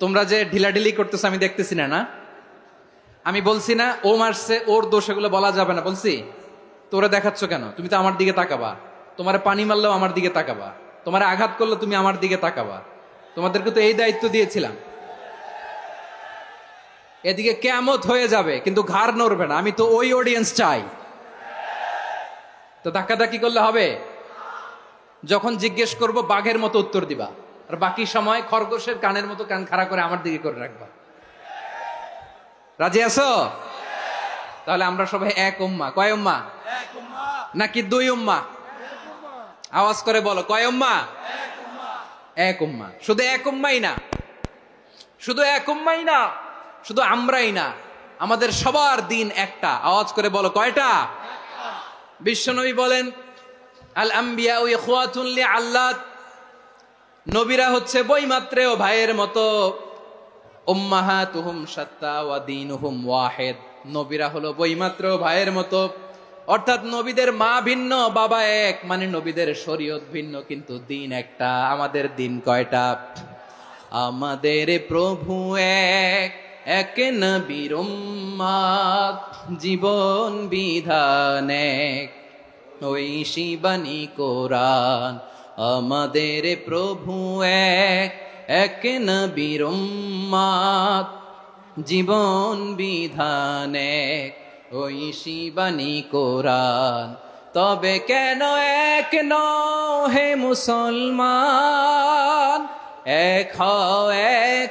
তোমরা যে ঢিলাঢিলি করতেছো আমি দেখতেছি না, না? আমি বলছি না ও মারছে, ওর দোষ, এগুলো বলা যাবে না বলছি? তোরা দেখাচ্ছ কেন? তুমি তো আমার দিকে তাকাবা। তোমার পানি মারলেও আমার দিকে তাকাবা, তোমার আঘাত করলে তুমি আমার দিকে তাকাবা। তোমাদেরকে তো এই দায়িত্ব দিয়েছিলাম। এদিকে কিয়ামত হয়ে যাবে কিন্তু ঘাড় নড়বে না। আমি তো ওই অডিয়েন্স চাই। তো ধাক্কাধাক্কি করলে হবে? যখন জিজ্ঞেস করব বাঘের মতো উত্তর দিবা, আর বাকি সময় খরগোশের কানের মতো কান খাড়া করে আমার দিকে করে রাখবা। রাজি আছো? তাহলে আমরা সবাই এক উম্মাহ। কয় উম্মাহ? নাকি দুই উম্মাহ? আওয়াজ করে বলো, কয় উম্মাহ? এক উম্মাহ। শুধু এক উম্মাই না, শুধু এক উম্মাই না, শুধু আমরাই না, আমাদের সবার দিন একটা। আওয়াজ করে বলো কয়টা? বিশ্বনবী বলেন, আল আম্বিয়া ইখওয়াতুন লিআল্লাত, নবীরা হচ্ছে বৈমাত্রেয় ভাইয়ের মতো। উম্মাহাতুহুম শাত্তা ওয়া দীনুহুম ওয়াহিদ, নবীরা হলো বৈমাত্রেয় ভাইয়ের মতো। অর্থাৎ নবীদের মা ভিন্ন, বাবা এক, মানে নবীদের শরীয়ত ভিন্ন, কিন্তু দিন একটা। আমাদের দিন কয়টা? আমাদের প্রভু এক, এক নবীর উম্মাত, জীবন বিধান এক, ঐশী বাণী কোরআন। আমাদের প্রভু এক, এক নবীর উম্মাত, জীবন বিধান এক, ঐশী বাণী কোরআন। তবে কেন এক নও হে মুসলমান, এক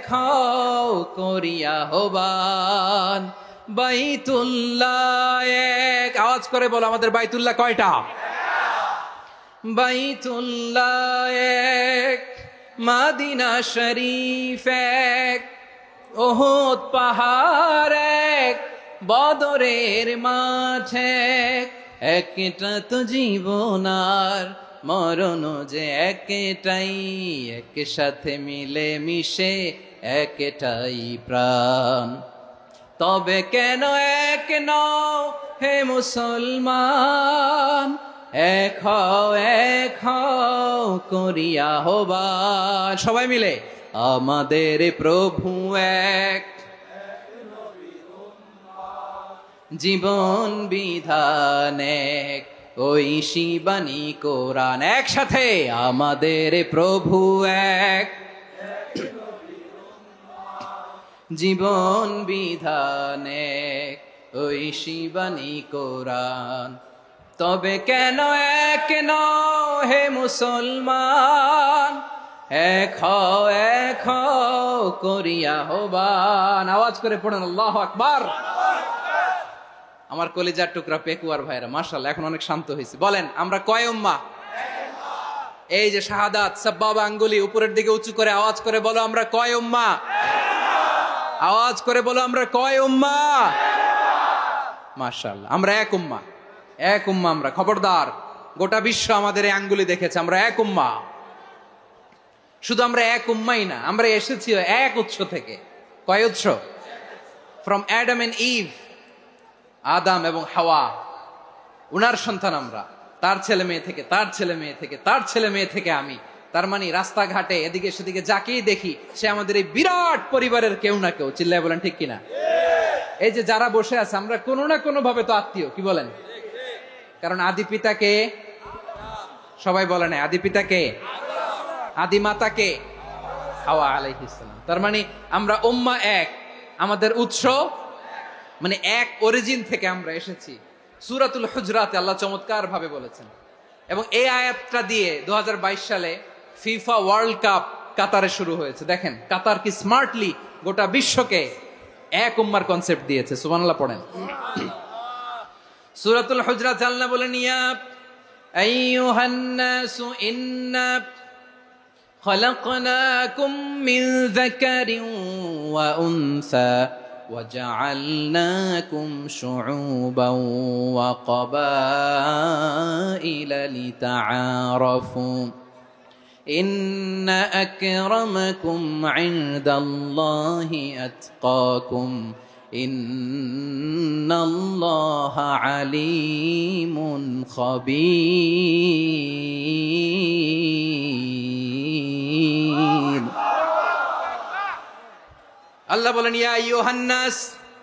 হও করিয়া হবান। বাইতুল্লাহ এক, আওয়াজ করে বলো আমাদের বাইতুল্লাহ কয়টা? বাইতুল্লাহ এক, মাদিনা শরীফ এক, ওহদ পাহাড় এক, বদরের মাঠ এক। একটা তো জীবন আর মরণ যে একটাই, একসাথে মিলে মিশে একটাই প্রাণ। তবে কেন এক নও হে মুসলমান, এক হও করিয়া হবান। সবাই মিলে, আমাদের প্রভু এক, জীবন বিধান এক, ঐশী বাণী কোরআন। একসাথে, আমাদের প্রভু এক, জীবন বিধান এক, ঐশী বাণী কোরআন। তবে কেন এক নও হে মুসলমান, এক হও করিয়া হবান। আওয়াজ করে পড়েন আল্লাহু আকবার। আমার কলিজার টুকরা পেকুয়ার ভাইরা মাশাআল্লাহ এখন অনেক শান্ত হয়েছে। বলেন আমরা কয় উম্মাহ? এই যে শাহাদাত সাব্বাবা আঙ্গুলি উপরের দিকে উঁচু করে আওয়াজ করে বলো আমরা কয় উম্মাহ? আওয়াজ করে বলো আমরা কয় উম্মাহ? মাশাআল্লাহ আমরা এক উম্মাহ, এক উম্মাহ আমরা। খবরদার, গোটা বিশ্ব আমাদের এই আঙ্গুলি দেখেছে, আমরা এক উম্মাহ। শুধু আমরা এক উম্মাই না, আমরা এসেছি এক উৎস থেকে। কয় উৎস? ফ্রম অ্যাডাম এন্ড ইভ, আদাম এবং হাওয়া, উনার সন্তান আমরা। তার ছেলে মেয়ে থেকে, তার ছেলে মেয়ে থেকে, তার ছেলে মেয়ে থেকে আমি। তার মানে রাস্তাঘাটে এদিকে সেদিকে যাকেই দেখি সে আমাদের এই বিরাট পরিবারের কেউ না কেউ। চিল্লায় বলেন ঠিক কিনা? এই যে যারা বসে আছে আমরা কোনো না কোনো ভাবে তো আত্মীয়, কি বলেন? কারণ আদি পিতাকে সবাই বলে না, আদি পিতাকে, আদি মাতাকে হাওয়া আলাইহিস সালাম। তার মানে আমরা উম্মাহ এক, আমাদের উৎস মানে এক অরিজিন থেকে আমরা এসেছি। সূরাতুল হুজরাতে আল্লাহ চমৎকার ভাবে বলেছেন। এবং এই আয়াতটা দিয়ে 2022 সালে ফিফা ওয়ার্ল্ড কাপ কাতারে শুরু হয়েছে। দেখেন কাতার কি স্মার্টলি গোটা বিশ্বকে এক উম্মার কনসেপ্ট দিয়েছে। সুবহানাল্লাহ পড়েন। সূরাতুল হুজরাত আল্লাহ বলেন, ইয়া আইয়ুহান নাসু ইন্না খলাকনাকুম মিন যাকারিন ওয়া উনসা وجعلناكم شعوبا وقبائل لتعارفوا إن أكرمكم عند الله أتقاكم إن الله عليم خبير। আল্লাহ বলেন, ইয়া আইয়ুহান নাস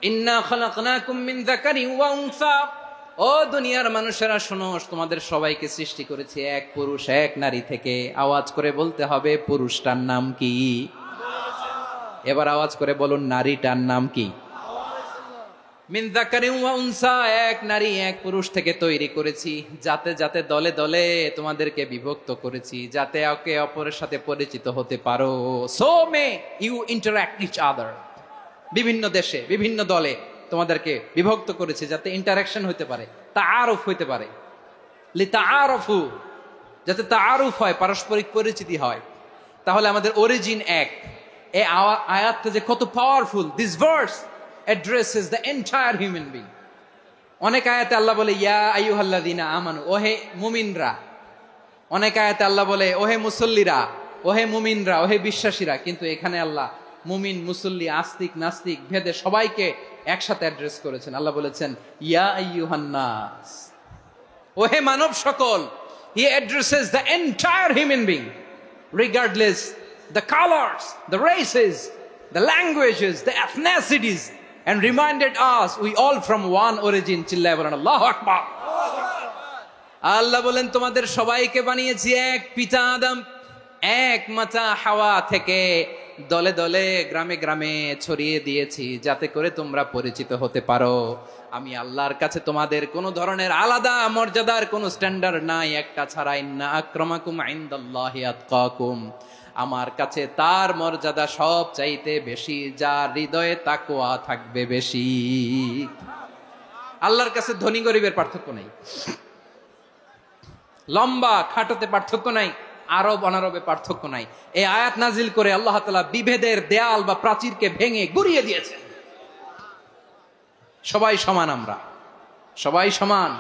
ইন্না খালাকনাকুম মিন যাকারিন ওয়া উনসা, ও দুনিয়ার মানুষেরা শোনো, তোমাদের সবাইকে সৃষ্টি করেছি এক পুরুষ এক নারী থেকে। আওয়াজ করে বলতে হবে পুরুষটার নাম কি? এবার আওয়াজ করে বলুন নারীটার নাম কি? মিন যাকারিন ওয়া উনসা, এক নারী এক পুরুষ থেকে তৈরি করেছি। যাতে যাতে দলে দলে তোমাদেরকে বিভক্ত করেছি, যাতে একে অপরের সাথে পরিচিত হতে পারো। So may you interact each other. বিভিন্ন দেশে বিভিন্ন দলে তোমাদেরকে বিভক্ত করেছি যাতে ইন্টারাকশন হতে পারে, তাআরুফ হইতে পারে। লিতাআরফু, যাতে তাআরুফ হয়, পারস্পরিক পরিচিতি হয়। তাহলে আমাদের অরিজিন এক। এই আয়াতটা যে কত powerful. This verse addresses the entire human being. অনেক আয়াতে আল্লাহ বলে ইয়া আইয়ুহাল্লাযীনা আমানু, ওহে মুমিনরা। অনেক আয়াতে আল্লাহ বলে ওহে মুসল্লিরা, ওহে মুমিনরা, ওহে বিশ্বাসীরা। কিন্তু এখানে আল্লাহ মুমিন মুসল্লি আস্তিক নাস্তিক ভেদে সবাইকে একসাথে অ্যাড্রেস করেছেন। আল্লাহ বলেছেন ইয়া আইয়ুহান নাস, ওহে মানব সকল। He addresses the entire human being regardless the colors, the races, the languages, the ethnicities, and reminded us we all from one origin. চিল্লায় বলেন আল্লাহু আকবার। আল্লাহ বলেন তোমাদের সবাইকে বানিয়েছি এক পিতা আদম, এক মাতা হাওয়া থেকে। দলে দলে গ্রামে গ্রামে ছড়িয়ে দিয়েছি যাতে করে তোমরা পরিচিত হতে পারো। আমি আল্লাহর কাছে তোমাদের কোনো ধরনের আলাদা মর্যাদার কোনো স্ট্যান্ডার্ড নাই, একটা ছাড়া। ইন্না আক্রামাকুম ইনদাল্লাহি আতকাকুম, আমার কাছে তার মর্যাদা সব চাইতে বেশি, যার হৃদয়ে তাকওয়া থাকবে বেশি। আল্লাহর কাছে ধনী গরিবের পার্থক্য নাই, লম্বা খাটোতে পার্থক্য নাই, আরব অনারবে পার্থক্য নাই। এই আয়াত নাজিল করে আল্লাহ তাআলা বিভেদের দেয়াল বা প্রাচীরকে ভেঙে গুড়িয়ে দিয়েছেন। সবাই সমান, আমরা সবাই সমান,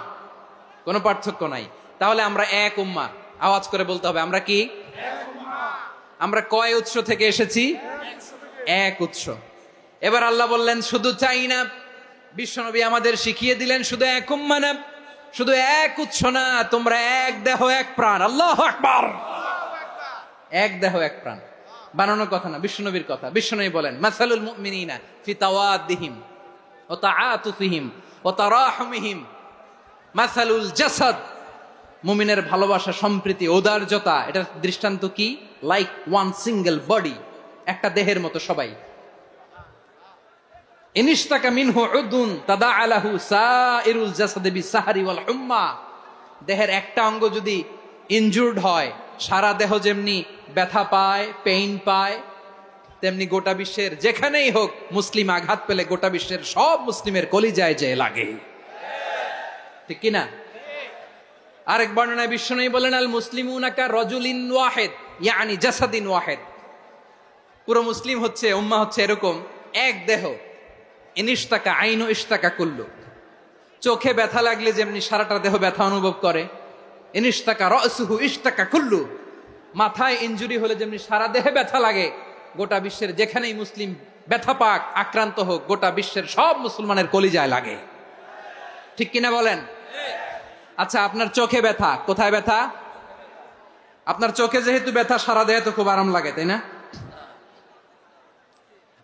কোনো পার্থক্য নাই। তাহলে আমরা এক উম্মাহ। আওয়াজ করে বলতে হবে আমরা কি? আমরা কয় উৎস থেকে এসেছি? এক উৎস। এবার আল্লাহ বললেন শুধু চাই না, বিশ্বনবী আমাদের শিখিয়ে দিলেন শুধু এক উম্মাহ না, শুধু এক উৎস না, তোমরা এক দেহ এক প্রাণ। আল্লাহু আকবার। এক দেহ এক প্রাণ বানানোর কথা না, বিশ্বনবীর কথা। বিশ্বনবী বলেন মাসালুল মুমিনিনা ফি তাওয়াদ্দিহিম ওয়া তাআতুফিহিম ওয়া তারাহুমিহিম মাসালুল জাসাদ, মুমিনের ভালোবাসা, সম্প্রীতি, ঔদার্যতা, এটা দৃষ্টান্ত কি? লাইক ওয়ান সিঙ্গেল বডি, একটা দেহের মতো সবাই। ইনিশতাকা মিনহু উদুন তাদাআলাহু সাইরুল জাসাদি বিসাহরি ওয়াল হুম্মা, দেহের একটা অঙ্গ যদি ইনজুর্ড হয় সারা দেহ যেমনি ব্যথা পায়, পেইন পায়, তেমনি গোটা বিশ্বের যেখানেই হোক মুসলিম আঘাত পেলে গোটা বিশ্বের সব মুসলিমের কলিজায় যে লাগে। ঠিক কিনা? আরেক বর্ণনায় বিশ্বনবী বলেন, আল মুসলিমুনা কা রাজুলিন ওয়াহিদ ইয়ানি জাসাদিন ওয়াহিদ। পুরো মুসলিম হচ্ছে, উম্মাহ হচ্ছে এরকম এক দেহ। ইনিশতাকা আইনু ইশতাকা কুল্লু। চোখে ব্যথা লাগলে যেমনি সারাটা দেহ ব্যথা অনুভব করে, ইনিশতাকা রাসুহু ইশতাকা কুল্লু। মাথায় ইনজুরি হলে যেমনি সারা দেহে ব্যথা লাগে, গোটা বিশ্বের যেখানেই মুসলিম ব্যথা পাক, আক্রান্ত হোক, গোটা বিশ্বের সব মুসলমানের কলিজায় লাগে। ঠিক কিনা বলেন? আচ্ছা, আপনার চোখে ব্যথা, কোথায় ব্যথা? আপনার চোখে যেহেতু ব্যথা, সারা দেহে তো খুব আরাম লাগে, তাই না?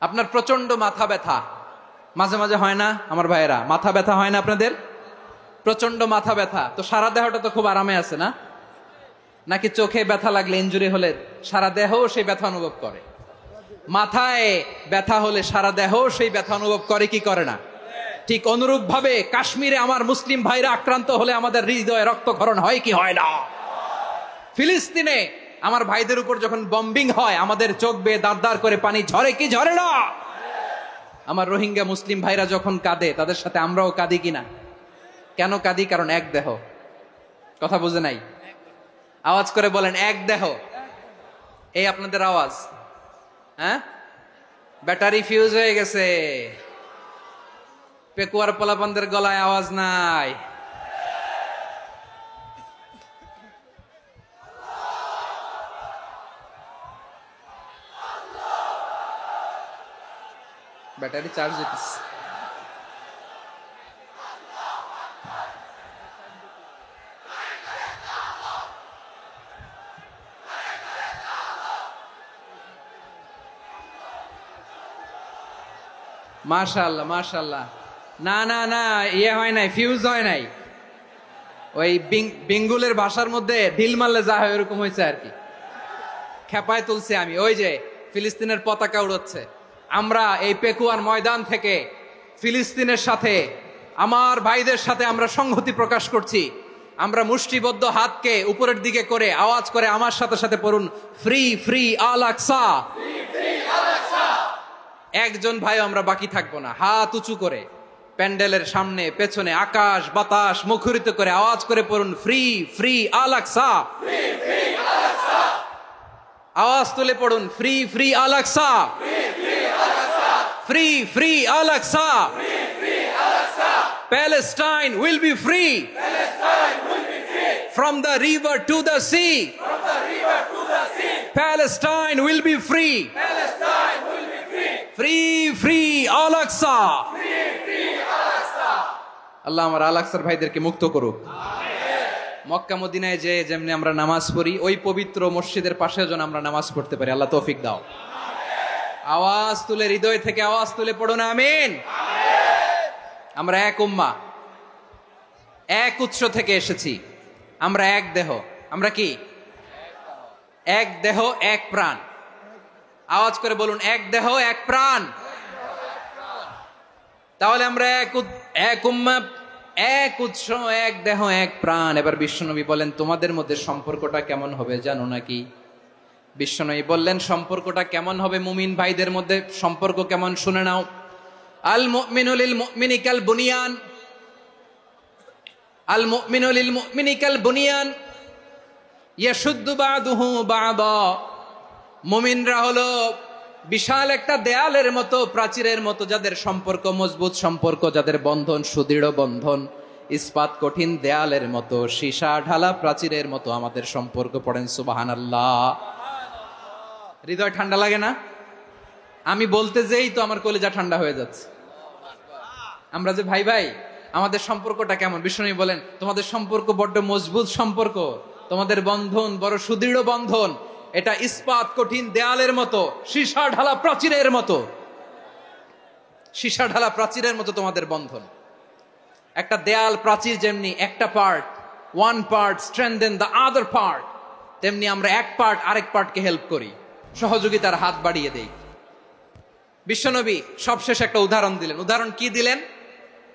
আপনার প্রচন্ড মাথা ব্যথা মাঝে মাঝে হয় না আমার ভাইয়েরা? মাথা ব্যথা হয় না আপনাদের? প্রচন্ড মাথা ব্যথা, তো সারা দেহটা তো খুব আরামে আছে না? নাকি চোখে ব্যথা লাগলে, ইনজুরি হলে সারা দেহ সেই ব্যথা অনুভব করে? মাথায় ব্যথা হলে সারা দেহ সেই ব্যথা অনুভব করে কি করে না? ঠিক অনুরূপ ভাবে কাশ্মীরে আমার মুসলিম ভাইরা আক্রান্ত হলে আমাদের হৃদয়ে রক্তক্ষরণ হয় কি হয় না? ফিলিস্তিনে আমার ভাইদের উপর যখন বম্বিং হয়, আমাদের চোখ বেয়ে দাঁড় দাঁড় করে পানি ঝরে কি ঝরে না? আমার রোহিঙ্গা মুসলিম ভাইরা যখন কাঁদে, তাদের সাথে আমরাও কাঁদি কিনা? কেন কাঁদি? কারণ এক দেহ। কথা বুঝে নাই? আওয়াজ করে বলেন, এক দেহ। এই আপনাদের আওয়াজ, হ্যাঁ? ব্যাটারি ফিউজ হয়ে গেছে, পেকুয়ার পোলাপানদের গলায় আওয়াজ নাই। ব্যাটারি চার্জ হইতেছে। মাশাআল্লাহ মাশাআল্লাহ। না না না, ইয়ে হয় নাই, ফিউজ হয় নাই। ওই বেঙ্গুলের ভাষার মধ্যে ঢিল মারলে যা হয় ওরকম হয়েছে আর কি। খেপায় তুলছে আমি। ওই যে ফিলিস্তিনের পতাকা উড়াচ্ছে, আমরা এই পেকুয়ার ময়দান থেকে ফিলিস্তিনের সাথে, আমার ভাইদের সাথে আমরা সংহতি প্রকাশ করছি। আমরা মুষ্টিবদ্ধ হাতকে উপরের দিকে করে আওয়াজ করে আমার সাথে সাথে পড়ুন, ফ্রি ফ্রি আল আকসা। একজন ভাই আমরা বাকি থাকবো না। হাত উঁচু করে প্যান্ডেলের সামনে পেছনে আকাশ বাতাস মুখরিত করে আওয়াজ করে পড়ুন, ফ্রি ফ্রি আল আকসা। আওয়াজ তুলে পড়ুন, free free Al Aqsa, free free Al Aqsa. Palestine will be free from the river to the sea. Palestine will be free. Free free Al Aqsa. আল্লাহ আমার আল আকসার ভাইদেরকে মুক্ত করুক। মক্কা মদিনায় যে যেমনি আমরা নামাজ পড়ি, ওই পবিত্র মসজিদের পাশে যেন আমরা নামাজ পড়তে পারি। আল্লাহ তৌফিক দাও। আওয়াজ তুলে, হৃদয় থেকে আওয়াজ তুলে পড়ুন আমিন। আমরা এক উম্মাহ, এক উৎস থেকে এসেছি। আমরা এক দেহ। আমরা কি? এক দেহ এক প্রাণ। আওয়াজ করে বলুন, এক দেহ এক প্রাণ। তাহলে আমরা এক উম্মাহ, এক উৎস, এক দেহ এক প্রাণ। এবার বিশ্বনবী বলেন, তোমাদের মধ্যে সম্পর্কটা কেমন হবে জানো নাকি? বিশ্বনবী বললেন, সম্পর্কটা কেমন হবে মুমিন ভাইদের মধ্যে? সম্পর্ক কেমন শুনে নাও। আল মুমিনু লিল মুমিনি কাল বুনিয়ান, আল মুমিনু লিল মুমিনি কাল বুনিয়ান ইয়াশুদ্দু বাদুহু বাদা। মুমিনরা হলো বিশাল একটা দেয়ালের মতো, প্রাচীরের মতো, যাদের সম্পর্ক মজবুত সম্পর্ক, যাদের বন্ধন সুদৃঢ় বন্ধন, ইস্পাত কঠিন দেয়ালের মতো, সীসা ঢালা প্রাচীরের মতো আমাদের সম্পর্ক। পড়েন সুবহানাল্লাহ। হৃদয় ঠান্ডা লাগে না? আমি বলতে যেই তো আমার কলিজা ঠান্ডা হয়ে যাচ্ছে। আমরা যে ভাই ভাই, আমাদের সম্পর্কটা কেমন? বিষ্ণু বলেন, তোমাদের সম্পর্ক বড্ড মজবুত সম্পর্ক, তোমাদের বন্ধন বড় সুদৃঢ় বন্ধন। এটা ইস্পাত কঠিন দেয়ালের মতো, সীসা ঢালা প্রাচীরের মতো, সীসা ঢালা প্রাচীরের মতো তোমাদের বন্ধন। একটা দেয়াল প্রাচীর যেমনি একটা part, one part strengthen the other part, তেমনি আমরা এক পার্ট আরেক পার্টকে হেল্প করি, সহযোগিতার হাত বাড়িয়ে দেই। বিশ্বনবী সবশেষ একটা উদাহরণ দিলেন। উদাহরণ কি দিলেন?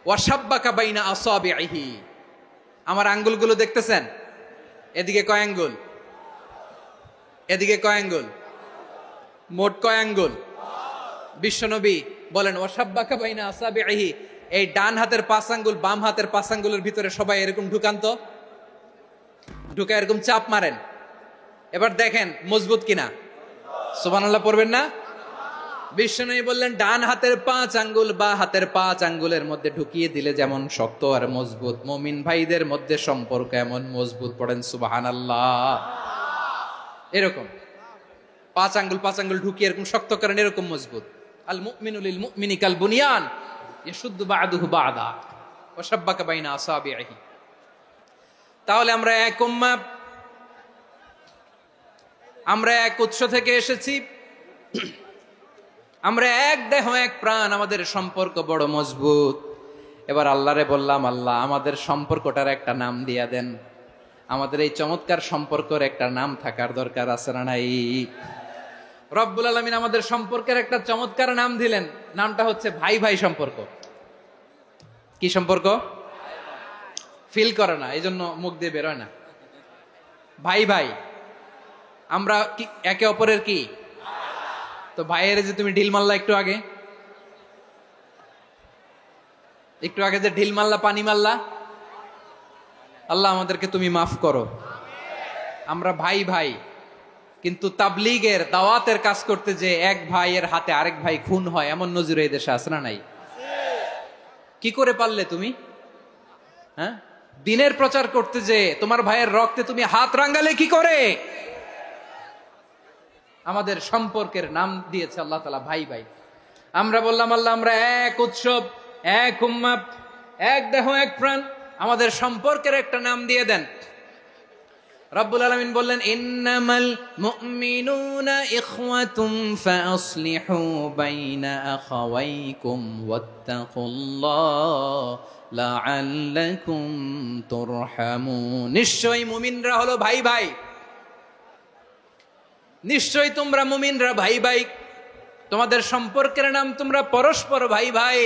ওয়াশাব্বাকা বাইনা আসাবিহি। আমার আঙ্গুলগুলো দেখতেছেন? এদিকে কয় আঙ্গুল? এদিকে কয় আঙ্গুল? মোট কয় আঙ্গুল? বিশ্বনবী বলেন, ওয়াশাব্বাকা বাইনা আসাবিহি, এই ডান হাতের 5 আঙ্গুল বাম হাতের 5 আঙ্গুলের ভিতরে সবাই এরকম ঢুকান্ত, ঢুকে এরকম চাপ মারেন। এবার দেখেন মজবুত কিনা। সুবহানাল্লাহ পড়বেন না? বিশ্বনবী বললেন ডান হাতের 5 আঙ্গুল বা হাতের 5 আঙ্গুলের মধ্যে ঢুকিয়ে দিলে যেমন শক্ত আর মজবুত, মুমিন ভাইদের মধ্যে সম্পর্ক এমন মজবুত। পড়েন সুবহানাল্লাহ। এরকম 5 আঙ্গুল ঢুকিয়ে এরকম শক্ত করেন, এরকম মজবুত। আল মুমিনু লিল মুমিনি কাল বুনিয়ান ইয়াশুদ্দু বা'দুহু বা'দা ওয়া শাব্বাকা বাইনা আসাবিহি। তাহলে আমরা এক উম্মাহ, আমরা এক উৎস থেকে এসেছি, আমরা এক দেহ এক প্রাণ, আমাদের সম্পর্ক বড় মজবুত। এবার আল্লাহরে বললাম, আল্লাহ আমাদের সম্পর্কটার একটা নাম দিয়া দেন। আমাদের এই চমৎকার সম্পর্কের একটা নাম থাকার দরকার আছে না নাই? রব্বুল আলামিন আমাদের সম্পর্কের একটা চমৎকার নাম দিলেন, নামটা হচ্ছে ভাই ভাই সম্পর্ক। কি সম্পর্ক? ফিল করে না, এই জন্য মুখ দিয়ে বেরোয় না। ভাই ভাই, আমরা কি একে অপরের কি? তো ভাইয়ের যে তুমি ঢিল মারলা একটু আগে যে ঢিল মারলা, পানি মারলা, আল্লাহ আমাদেরকে তুমি মাফ করো। আমরা ভাই ভাই, কিন্তু তাবলীগের দাওয়াতের কাজ করতে যে এক ভাইয়ের হাতে আরেক ভাই খুন হয়, এমন নজির এই দেশে আছে না নাই? কি করে পারলে তুমি? হ্যাঁ, দিনের প্রচার করতে যে তোমার ভাইয়ের রক্তে তুমি হাত রাঙ্গালে কি করে? আমাদের সম্পর্কের নাম দিয়েছে আল্লাহ তাআলা ভাই ভাই। আমরা বললাম, আল্লাহ আমরা এক উৎসব, এক উম্মাহ, এক দেহ এক প্রাণ, আমাদের সম্পর্কের একটা নাম দিয়ে দেন। রব্বুল আলামিন বললেন, ইন্নামাল মুমিনুনা ইখওয়াতুম ফাসলিহু বাইনা আখাওয়াইকুম ওয়াত্তাকুল্লাহ লাআল্লাকুম তুরহামুন। নিশ্চয়ই মুমিনরা হলো ভাই ভাই, নিশ্চয়ই তোমরা মুমিনরা ভাই ভাই, তোমাদের সম্পর্কের নাম তোমরা পরস্পর ভাই ভাই।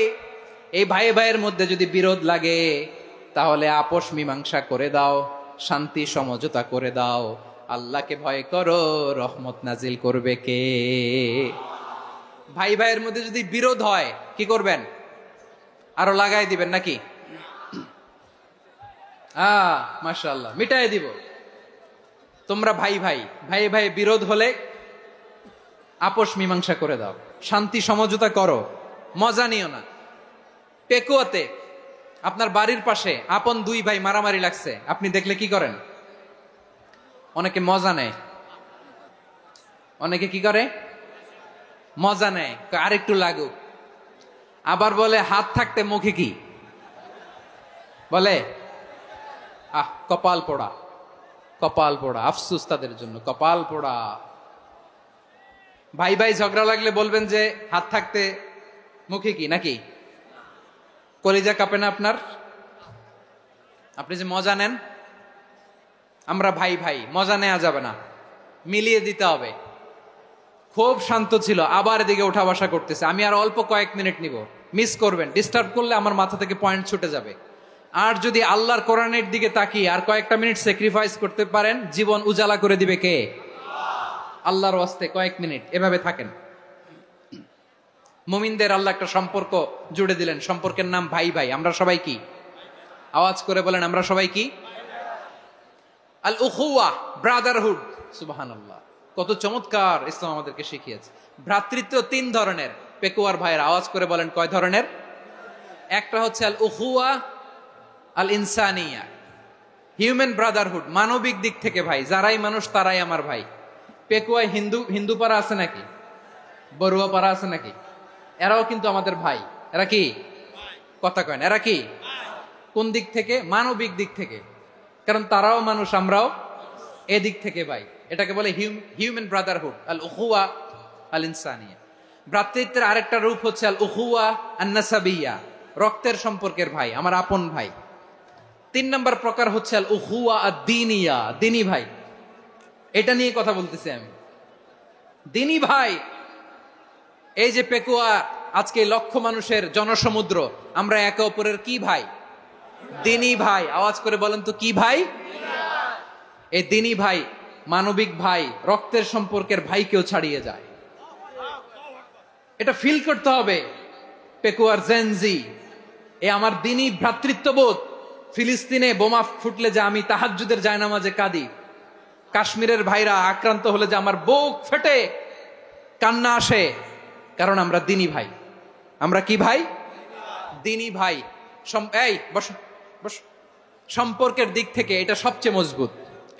এই ভাই ভাইয়ের মধ্যে যদি বিরোধ লাগে তাহলে আপোষ মীমাংসা করে দাও, শান্তি সমঝোতা করে দাও। আল্লাহকে ভয় করো, রহমত নাজিল করবে কে? ভাই ভাইয়ের মধ্যে যদি বিরোধ হয় কি করবেন? আরো লাগাই দিবেন নাকি? মাশাআল্লাহ, মিটাই দিব। তোমরা ভাই ভাই, ভাই ভাই বিরোধ হলে আপোষ মীমাংসা করে দাও, শান্তি সমঝোতা করো, মজা নিও না। পেকুয়াতে আপনার বাড়ির পাশে আপন দুই ভাই মারামারি লাগছে, আপনি দেখলে কি করেন? অনেকে মজা নেয়, অনেকে কি করে? মজা নেয়, আরেকটু লাগুক। আবার বলে হাত থাকতে মুখে কি বলে? কপাল পোড়া, কপাল পোড়া। আফসোস তাদের জন্য, কপাল পোড়া। ভাই ভাই ঝগড়া লাগলে বলবেন যে হাত থাকতে মুখে কি, নাকি? কলিজা কাঁপে না আপনার? আপনি যে মজা নেন। আমরা ভাই ভাই, মজা নেওয়া যাবে না, মিলিয়ে দিতে হবে। খুব শান্ত ছিল, আবার এদিকে ওঠা বসা করতেছে। আমি আর অল্প কয়েক মিনিট নিব, মিস করবেন। ডিস্টার্ব করলে আমার মাথা থেকে পয়েন্ট ছুটে যাবে। আর যদি আল্লাহর কোরআনের দিকে তাকিয়ে আর কয়েকটা মিনিট স্যাক্রিফাইস করতে পারেন, জীবন উজালা করে দিবে কে? আল্লাহর ওয়াস্তে কয়েক মিনিট এভাবে থাকেন। মুমিনদের আল্লাহ একটা সম্পর্ক জুড়ে দিলেন, সম্পর্কের নাম ভাই ভাই। আমরা সবাই কি? আওয়াজ করে বলেন, আমরা সবাই কি? আল উখুয়া, ব্রাদারহুড। সুবহানাল্লাহ, কত চমৎকার ইসলাম আমাদেরকে শিখিয়েছে। ভ্রাতৃত্ব 3 ধরনের। পেকুয়ার ভাইয়ের আওয়াজ করে বলেন, কয় ধরনের? একটা হচ্ছে আল উখুয়া আল ইনসানিয়া, হিউম্যান ব্রাদারহুড, মানবিক দিক থেকে ভাই, যারাই মানুষ তারাই আমার ভাই। পেকুয়ায় হিন্দু পাড়া আছে নাকি? বড়ুয়া পাড়া আছে নাকি? এরাও কিন্তু আমাদের ভাই। এরা কি? কথা কয় না, এরা কি? কোন দিক থেকে? মানবিক দিক থেকে, কারণ তারাও মানুষ, আমরাও এদিক থেকে ভাই। এটাকে বলে হিউম্যান ব্রাদারহুড, আল উখুয়া আল ইনসানিয়া। ভ্রাতৃত্বের আরেকটা রূপ হচ্ছে আল উখুয়া আন নাসাবিয়া, রক্তের সম্পর্কের ভাই, আমার আপন ভাই। 3 নম্বর প্রকার হচ্ছে আল উখুয়া আদ-দীনিয়া, দিনী ভাই। এটা নিয়ে কথা বলতেছি আমি, দিনী ভাই। এই যে পেকুয়া, আজকে লক্ষ মানুষের জনসমুদ্র, আমরা একে অপরের কি ভাই? দিনী ভাই। আওয়াজ করে বলেন তো, কি ভাই? এই দিনী ভাই, মানবিক ভাই, রক্তের সম্পর্কের ভাইকেও ছাড়িয়ে যায়। এটা ফিল করতে হবে। পেকুয়ার জেনজি, এ আমার দিনই ভ্রাতৃত্ববোধ। ফিলিস্তিনে বোমা ফুটলে যে আমি তাহাজ্জুদের জায়নামাজে কাঁদি, কাশ্মীরের ভাইরা আক্রান্ত হলে যে আমার বুক ফেটে কান্না আসে, কারণ আমরা দিনী ভাই। আমরা কি ভাই? দিনী ভাই। এই বসো বসো। সম্পর্কের দিক থেকে এটা সবচেয়ে মজবুত,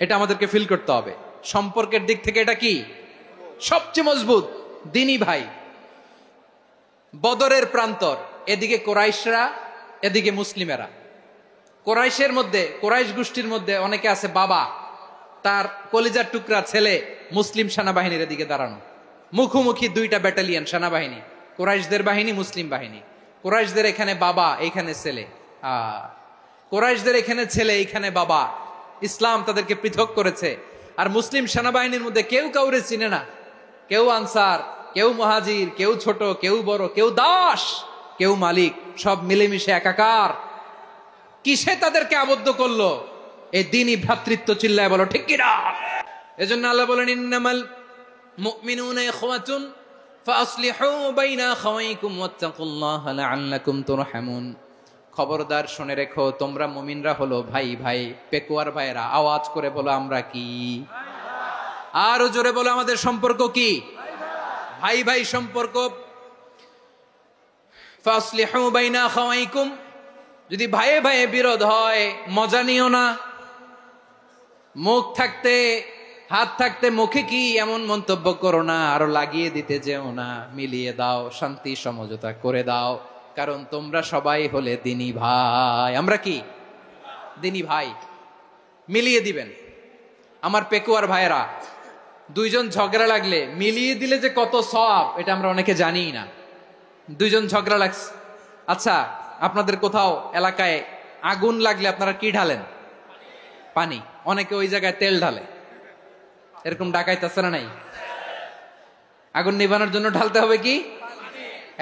এটা আমাদেরকে ফিল করতে হবে। সম্পর্কের দিক থেকে এটা কি সবচেয়ে মজবুত? দিনী ভাই। বদরের প্রান্তর, এদিকে কোরাইশরা, এদিকে মুসলিমেরা। কোরাইশের মধ্যে, কোরাইশ গোষ্ঠীর মধ্যে অনেকে আছে বাবা, তার কলিজার টুকরা ছেলে মুসলিম সেনাবাহিনীর এদিকে দাঁড়ানো, মুখোমুখি দুইটা ব্যাটালিয়ন সেনাবাহিনী, কোরাইশদের বাহিনী, মুসলিম বাহিনী। কোরাইশদের এখানে বাবা, এইখানে ছেলে। কোরাইশদের এখানে ছেলে, এইখানে বাবা। ইসলাম তাদেরকে পৃথক করেছে। আর মুসলিম সেনাবাহিনীর মধ্যে কেউ কাউরে চিনে না, কেউ আনসার, কেউ মুহাজির, কেউ ছোট, কেউ বড়, কেউ দাস, কেউ মালিক, সব মিলেমিশে একাকার। কিসে তাদেরকে আবদ্ধ করলো? এই দ্বীনি ভ্রাতৃত্ব। চিল্লায় বলো ঠিক কিনা? এজন্য আল্লাহ বলেন, ইন্নামাল মুমিনুনা ইখওয়াতুন ফাসলিহু বাইনা আখাওয়াইকুম ওয়াত্তাকুল্লাহা লাআল্লাকুম তুরহামুন। খবরদার শুনে রেখো, তোমরা মুমিনরা হলো ভাই ভাই। পেকুয়ার ভাইরা আওয়াজ করে বলো আমরা কি? আরো জোরে বলো আমাদের সম্পর্ক কি? ভাই ভাই সম্পর্ক। ফাসলিহু বাইনা আখাওয়াইকুম। যদি ভাইয়ে ভাইয়ে বিরোধ হয় মজা নিও না। মুখ থাকতে, হাত থাকতে মুখে কি এমন মন্তব্য করো না, আরো লাগিয়ে দিতে যেও না। মিলিয়ে দাও, শান্তি সমঝোতা করে দাও, কারণ তোমরা সবাই হলে দিনী ভাই। আমরা কি? দিনী ভাই। মিলিয়ে দিবেন। আমার পেকুয়ার ভাইয়েরা, দুইজন ঝগড়া লাগলে মিলিয়ে দিলে যে কত সওয়াব, এটা আমরা অনেকে জানিই না। দুইজন ঝগড়া লাগছে, আচ্ছা আপনাদের কোথাও এলাকায় আগুন লাগলে আপনারা কি ঢালেন? পানি। অনেকে ওই জায়গায় তেল ঢালে। এরকম ডাকাইতে আছে না নাই? আগুন নিভানোর জন্য ঢালতে হবে কি?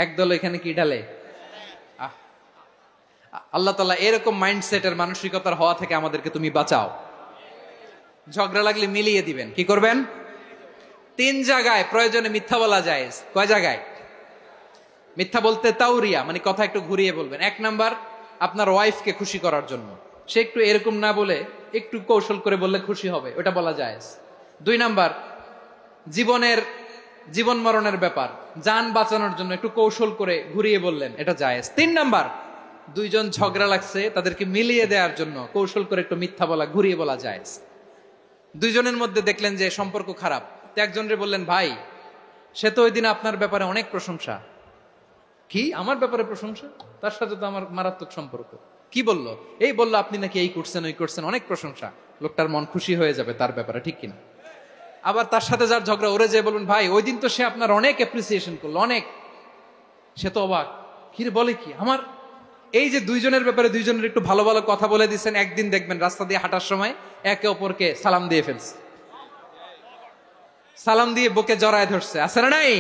একদল এখানে কি ঢালে? আল্লাহ তাআলা এরকম মাইন্ডসেটের, মানসিকতার হওয়া থেকে আমাদেরকে তুমি বাঁচাও। ঝগড়া লাগলে মিলিয়ে দিবেন। কি করবেন? 3 জায়গায় প্রয়োজনে মিথ্যা বলা যায়। কয় জায়গায় মিথ্যা বলতে? তাওরিয়া, মানে কথা একটু ঘুরিয়ে বলবেন। 1 নাম্বার, আপনার ওয়াইফকে খুশি করার জন্য। সে একটু এরকম না বলে একটু কৌশল করে বললে খুশি হবে, ওটা বলা যায়। 2 নাম্বার, জীবন মরণের ব্যাপার, জান বাঁচানোর জন্য একটু কৌশল করে ঘুরিয়ে বললেন, এটা জায়েজ। 3 নাম্বার, দুইজন ঝগড়া লাগছে তাদেরকে মিলিয়ে দেওয়ার জন্য কৌশল করে একটু মিথ্যা বলা, ঘুরিয়ে বলা জায়েজ। দুইজনের মধ্যে দেখলেন যে সম্পর্ক খারাপ, তো একজনরে বললেন, ভাই সে তো ওই দিন আপনার ব্যাপারে অনেক প্রশংসা। কি? আমার ব্যাপারে প্রশংসা? তার সাথে তো আমার মারাত্মক সম্পর্ক। কি বললো? এই বললো আপনি নাকি এই করছেন ওই করছেন, অনেক প্রশংসা। লোকটার মন খুশি হয়ে যাবে তার ব্যাপারে, ঠিক কিনা? আবার তার সাথে যার ঝগড়া, ওরে যে বলবেন, ভাই ওই দিন তো সে আপনার অনেক অ্যাপ্রিসিয়েশন করলো, অনেক। সে তো অবাক, কি রে বলে কি? আমার এই যে দুইজনের ব্যাপারে দুইজনের একটু ভালো ভালো কথা বলে দিচ্ছেন, একদিন দেখবেন রাস্তা দিয়ে হাঁটার সময় একে অপরকে সালাম দিয়ে ফেলছে, সালাম দিয়ে বুকে জড়ায় ধরছে, আছে না নাই?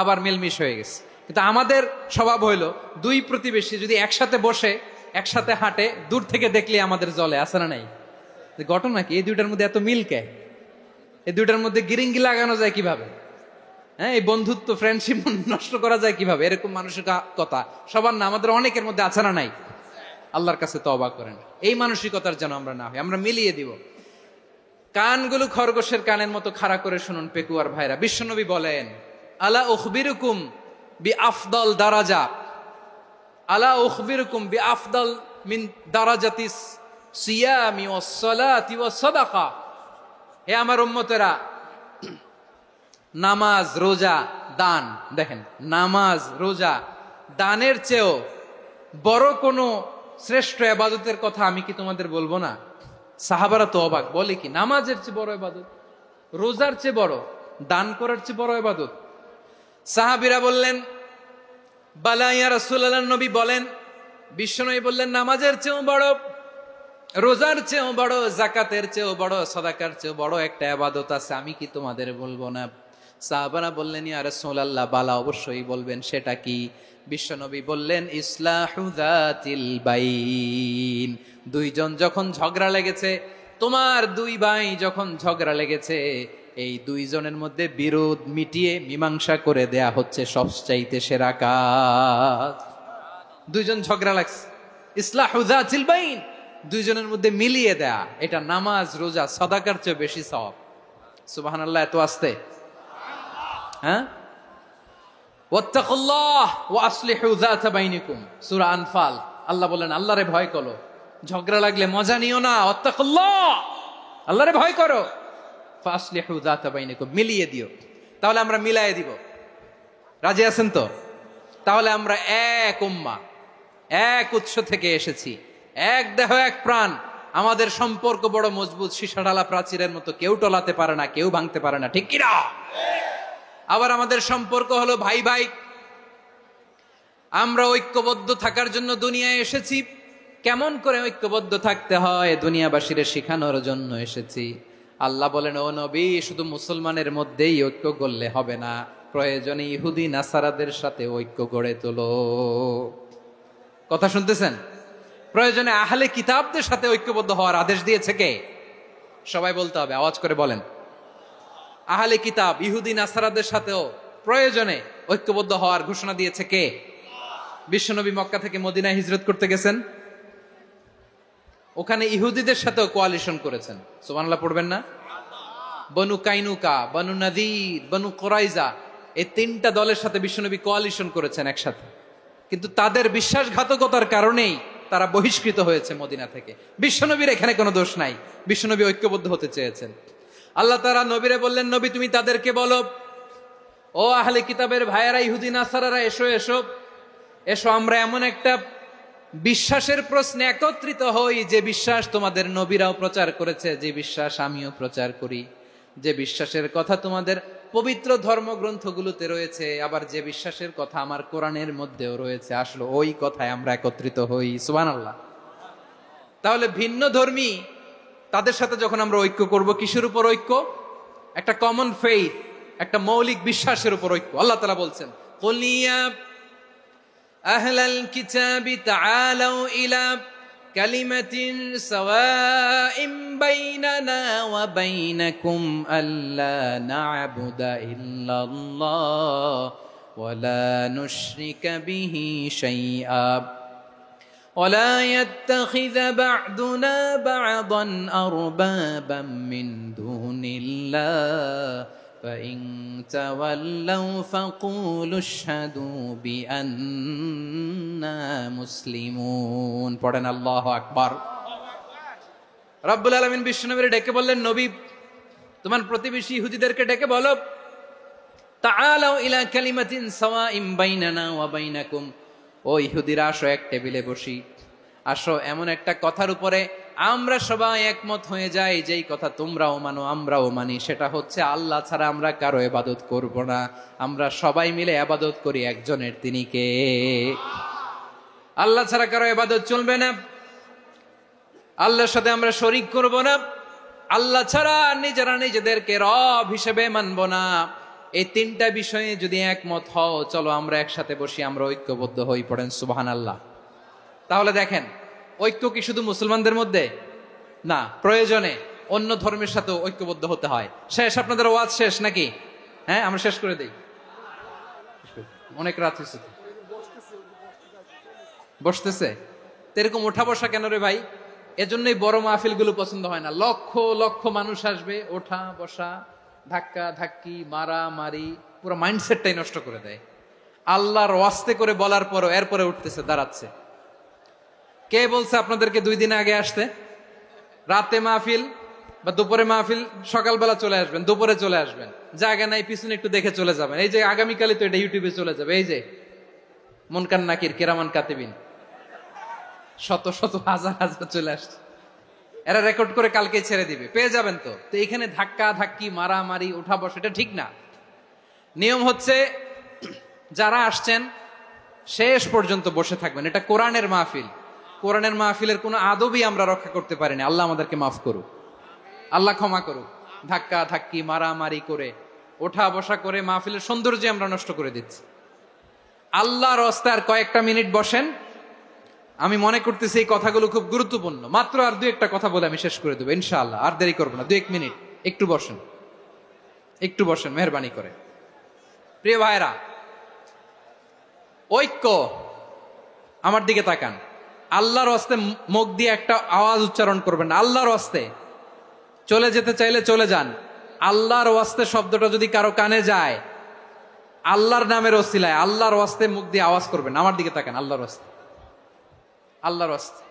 আবার মিলমিশ হয়ে গেছে। কিন্তু আমাদের স্বভাব হইলো, দুই প্রতিবেশী যদি একসাথে বসে একসাথে হাঁটে, দূর থেকে দেখলে আমাদের জলে, আছে না নাই? ঘটনা কি? এই দুইটার মধ্যে এত মিল কে? এই দুইটার মধ্যে গিরিঙ্গি লাগানো যায় কিভাবে? হ্যাঁ, এই বন্ধুত্ব, ফ্রেন্ডশিপ নষ্ট করা যায় কিভাবে? এরকম মানসিকতা সবার না, আমাদের অনেকের মধ্যে আছে না নাই? আল্লাহর কাছে তওবা করেন, এই মানসিকতার যেন আমরা না হই, আমরা মিলিয়ে দিব। কানগুলো খরগোশের কানের মতো খাড়া করে শুনুন পেকুয়ার ভাইরা। বিশ্বনবী বলেন, আলা উখবিরুকুম বি আফদল দারাজা, আলা উখবিরুকুম বি আফদল মিন দারাজাতিস সিয়ামি ওয়াস সালাতি ওয়াস সাদাকা। হে আমার উম্মতেরা, নামাজ, রোজা, দান, দেখেন নামাজ, রোজা, দানের চেয়েও বড় কোনো শ্রেষ্ঠ ইবাদতের কথা আমি কি তোমাদের বলবো না? সাহাবারা তো অবাক, বলে কি নামাজের চেয়ে বড় ইবাদত, রোজার চেয়ে বড়, দান করার চেয়ে বড় ইবাদত? সাহাবীরা বললেন, বালা ইয়া রাসূলুল্লাহ। নবী বলেন, বিশ্বনবী বললেন, নামাজের চেয়েও বড়, রোজার চেয়েও বড়, যাকাতের চেয়েও বড়, সাদাকার চেয়েও বড় একটা ইবাদত আছে, আমি কি তোমাদের বলবো না? সাহাবারা বললেন, ইয়া রাসূলুল্লাহ, বালা অবশ্যই বলবেন, সেটা কি? বিশ্বনবী বললেন, ইসলাহু যাতিল বাইন। দুইজন যখন ঝগড়া লেগেছে, তোমার দুই ভাই যখন ঝগড়া লেগেছে, এই দুইজনের মধ্যে বিরোধ মিটিয়ে মীমাংসা করে দেয়া হচ্ছে সবচাইতে সেরা কাজ। দুইজন ঝগড়া লাগছে, ইসলাহু যাতিল বাইন, দুইজনের মধ্যে মিলিয়ে দেয়া, এটা নামাজ রোজা সাদাকার চেয়ে বেশি সওয়াব। সুবহানাল্লাহ, এত আস্তে। হ্যাঁ, ওয়াত্তাকুল্লাহ ওয়া আসলিহু যাতা বাইনিকুম, সূরা আনফাল। আল্লাহ বলেন আল্লাহরে ভয় করো, ঝগড়া লাগলে মজা নিও না, ওয়াত্তাকুল্লাহ, আল্লাহরে ভয় করো, ফাসলিহু যাতা বাইনিকুম, মিলিয়ে দিও। তাহলে আমরা মিলায়ে দিব, রাজি আছেন তো? তাহলে আমরা এক উম্মাহ, এক উৎস থেকে এসেছি, এক দেহ এক প্রাণ, আমাদের সম্পর্ক বড় মজবুত, সীসাঢালা প্রাচীরের মতো, কেউ টলাতে পারে না, কেউ ভাঙতে পারে না, ঠিক কিনা? আবার আমাদের সম্পর্ক হলো ভাই ভাই, আমরা ঐক্যবদ্ধ থাকার জন্য দুনিয়ায় এসেছি। কেমন করে ঐক্যবদ্ধ থাকতে হয় দুনিয়াবাসীর শেখানোর জন্য এসেছি। আল্লাহ বলেন, ও নবী, শুধু মুসলমানের মধ্যেই ঐক্য করলে হবে না, প্রয়োজনে ইহুদি নাসারাদের সাথে ঐক্য গড়ে তোলো। কথা শুনতেছেন? প্রয়োজনে আহলে কিতাবদের সাথে ঐক্যবদ্ধ হওয়ার আদেশ দিয়েছে কে? সবাই বলতে হবে, আওয়াজ করে বলেন। আহলে কিতাব ইহুদি নাসারাদের সাথেও প্রয়োজনে ঐক্যবদ্ধ হওয়ার ঘোষণা দিয়েছে কে? বিশ্বনবী মক্কা থেকে মদিনায় হিজরত করতে গেছেন, ওখানে ইহুদিদের সাথেও কোয়ালিশন করেছেন। সুবহানাল্লাহ পড়বেন না? বনু কাইনুকা, বনু নাদির, বনু কুরাইজা, এই তিনটা দলের সাথে বিশ্বনবী কোয়ালিশন করেছেন একসাথে। কিন্তু তাদের বিশ্বাসঘাতকতার কারণেই তারা বহিষ্কৃত হয়েছে মদিনা থেকে। বিশ্বনবীর এখানে কোনো দোষ নাই, বিশ্বনবী ঐক্যবদ্ধ হতে চেয়েছেন। আল্লাহ তাআলা নবীরে বললেন, নবী তুমি তাদেরকে বলো, ও আহলে কিতাবের ভাইয়েরা, ইহুদি নাসারারা, এসো এসো এসো, আমরা এমন একটা বিশ্বাসের প্রশ্নে একত্রিত হই, যে বিশ্বাস তোমাদের নবীরাও প্রচার করেছে, যে বিশ্বাস আমিও প্রচার করি, যে বিশ্বাসের কথা তোমাদের পবিত্র ধর্মগ্রন্থগুলোতে রয়েছে, আবার যে বিশ্বাসের কথা আমার কোরআনের মধ্যেও রয়েছে, আসলে ওই কথায় আমরা একত্রিত হই। সুবহানাল্লাহ। তাহলে ভিন্ন ধর্মী তাদের সাথে যখন আমরা ঐক্য করব, কিসের উপর ঐক্য? একটা কমন ফেইথ, একটা মৌলিক বিশ্বাসের উপর ঐক্য। আল্লাহ তাআলা বলছেন, কুল ইয়া আহলাল কিতাবি তাআলাউ ইলা কালিমাতিন সাওয়াইম বাইনানা ওয়া বাইনাকুম আল্লা না'বুদা ইল্লাল্লাহ ওয়া লা নুশরিকা বিহি শাইআ ولا يتخذ بعضنا بعضا أربابا من دون الله فإن تولوا فقولوا اشهدوا بأننا مسلمون। পড়েন আল্লাহু আকবার। রব্বুল আলামিন বিশ্বনবীর ডেকে বললেন, নবী তোমার প্রতিবেশী ইহুদিদেরকে ডেকে বলো, তাআলাউ ইলা কালিমাতিন সাওয়াইম বাইনানা ওয়া বাইনাকুম, ও ইহুদিরা আসো, এক টেবিলে বসি, আসো এমন একটা কথার উপরে আমরা সবাই একমত হয়ে যাই, যেই কথা তোমরাও মানো আমরাও মানি, সেটা হচ্ছে আল্লাহ ছাড়া আমরা কারো ইবাদত করব না, আমরা সবাই মিলে ইবাদত করি একজনের, তিনি কে? আল্লাহ ছাড়া কারো ইবাদত চলবে না, আল্লাহর সাথে আমরা শরীক করব না, আল্লাহ ছাড়া নিজেরা নিজেদেরকে রব হিসেবে মানব না। এই তিনটা বিষয়ে যদি একমত হও, চলো আমরা একসাথে বসি, আমরা ঐক্যবদ্ধ হই। পড়েন সুবহানাল্লাহ। তাহলে দেখেন, ঐক্য কি শুধু মুসলমানদের মধ্যে না, প্রয়োজনে অন্য ধর্মের সাথে ঐক্যবদ্ধ হতে হয়। শেষ, আপনাদের ওয়াজ শেষ নাকি? হ্যাঁ, আমরা শেষ করে দেই, অনেক রাত হয়েছে। বসতেছে তো এরকম ওঠা বসা কেন রে ভাই? এজন্যই বড় মাহফিল গুলো পছন্দ হয় না। লক্ষ লক্ষ মানুষ আসবে, ওঠা বসা, ধাক্কা ধাক্কি, মারা মারি, পুরো মাইন্ডসেটটাই নষ্ট করে দেয়। আল্লাহর ওয়াস্তে করে বলার পরও এরপরে উঠতেছে, দাঁড়াচ্ছে। কে বলছে আপনাদেরকে 2 দিন আগে আসতে? রাতে মাহফিল বা দুপুরে মাহফিল, সকালবেলা চলে আসবেন, দুপুরে চলে আসবেন, জায়গা নাই পিছনে একটু দেখে চলে যাবেন। এই যে আগামীকালই তো এটা ইউটিউবে চলে যাবে, এই যে মুনকার নাকির কিরামান কাতিবিন, শত শত হাজার হাজার চলে আসছে, এরা রেকর্ড করে কালকে ছেড়ে দিবে, পেয়ে যাবেন। তো এখানে ধাক্কা ধাক্কি, মারামারি, উঠা বসা, এটা ঠিক না। নিয়ম হচ্ছে যারা আসছেন শেষ পর্যন্ত বসে থাকবেন। এটা কোরআনের মাহফিল, কোরআনের মাহফিলের কোনো আদবই আমরা রক্ষা করতে পারিনি। আল্লাহ আমাদেরকে মাফ করুক, আল্লাহ ক্ষমা করুক। ধাক্কা ধাক্কি, মারামারি করে, ওঠা বসা করে মাহফিলের সৌন্দর্য আমরা নষ্ট করে দিচ্ছি। আল্লাহর রাস্তায় আর কয়েকটা মিনিট বসেন। আমি মনে করতেছি এই কথাগুলো খুব গুরুত্বপূর্ণ। মাত্র আর 2-1টা কথা বলে আমি শেষ করে দেবো ইনশাআল্লাহ, আর দেরি করবো না। 2-1 মিনিট একটু বসেন, একটু বসেন মেহরবানি করে। প্রিয় ভাইরা, ঐক্য আমার দিকে তাকান, আল্লাহর ওয়াস্তে মুখ দিয়ে একটা আওয়াজ উচ্চারণ করবেন না, আল্লাহর ওয়াস্তে। চলে যেতে চাইলে চলে যান, আল্লাহর ওয়াস্তে শব্দটা যদি কারো কানে যায়, আল্লাহর নামের ওসিলায় আল্লাহর ওয়াস্তে মুখ দিয়ে আওয়াজ করবেন, আমার দিকে তাকান, আল্লাহর ওয়াস্তে, আল্লাহর ওয়াস্তে।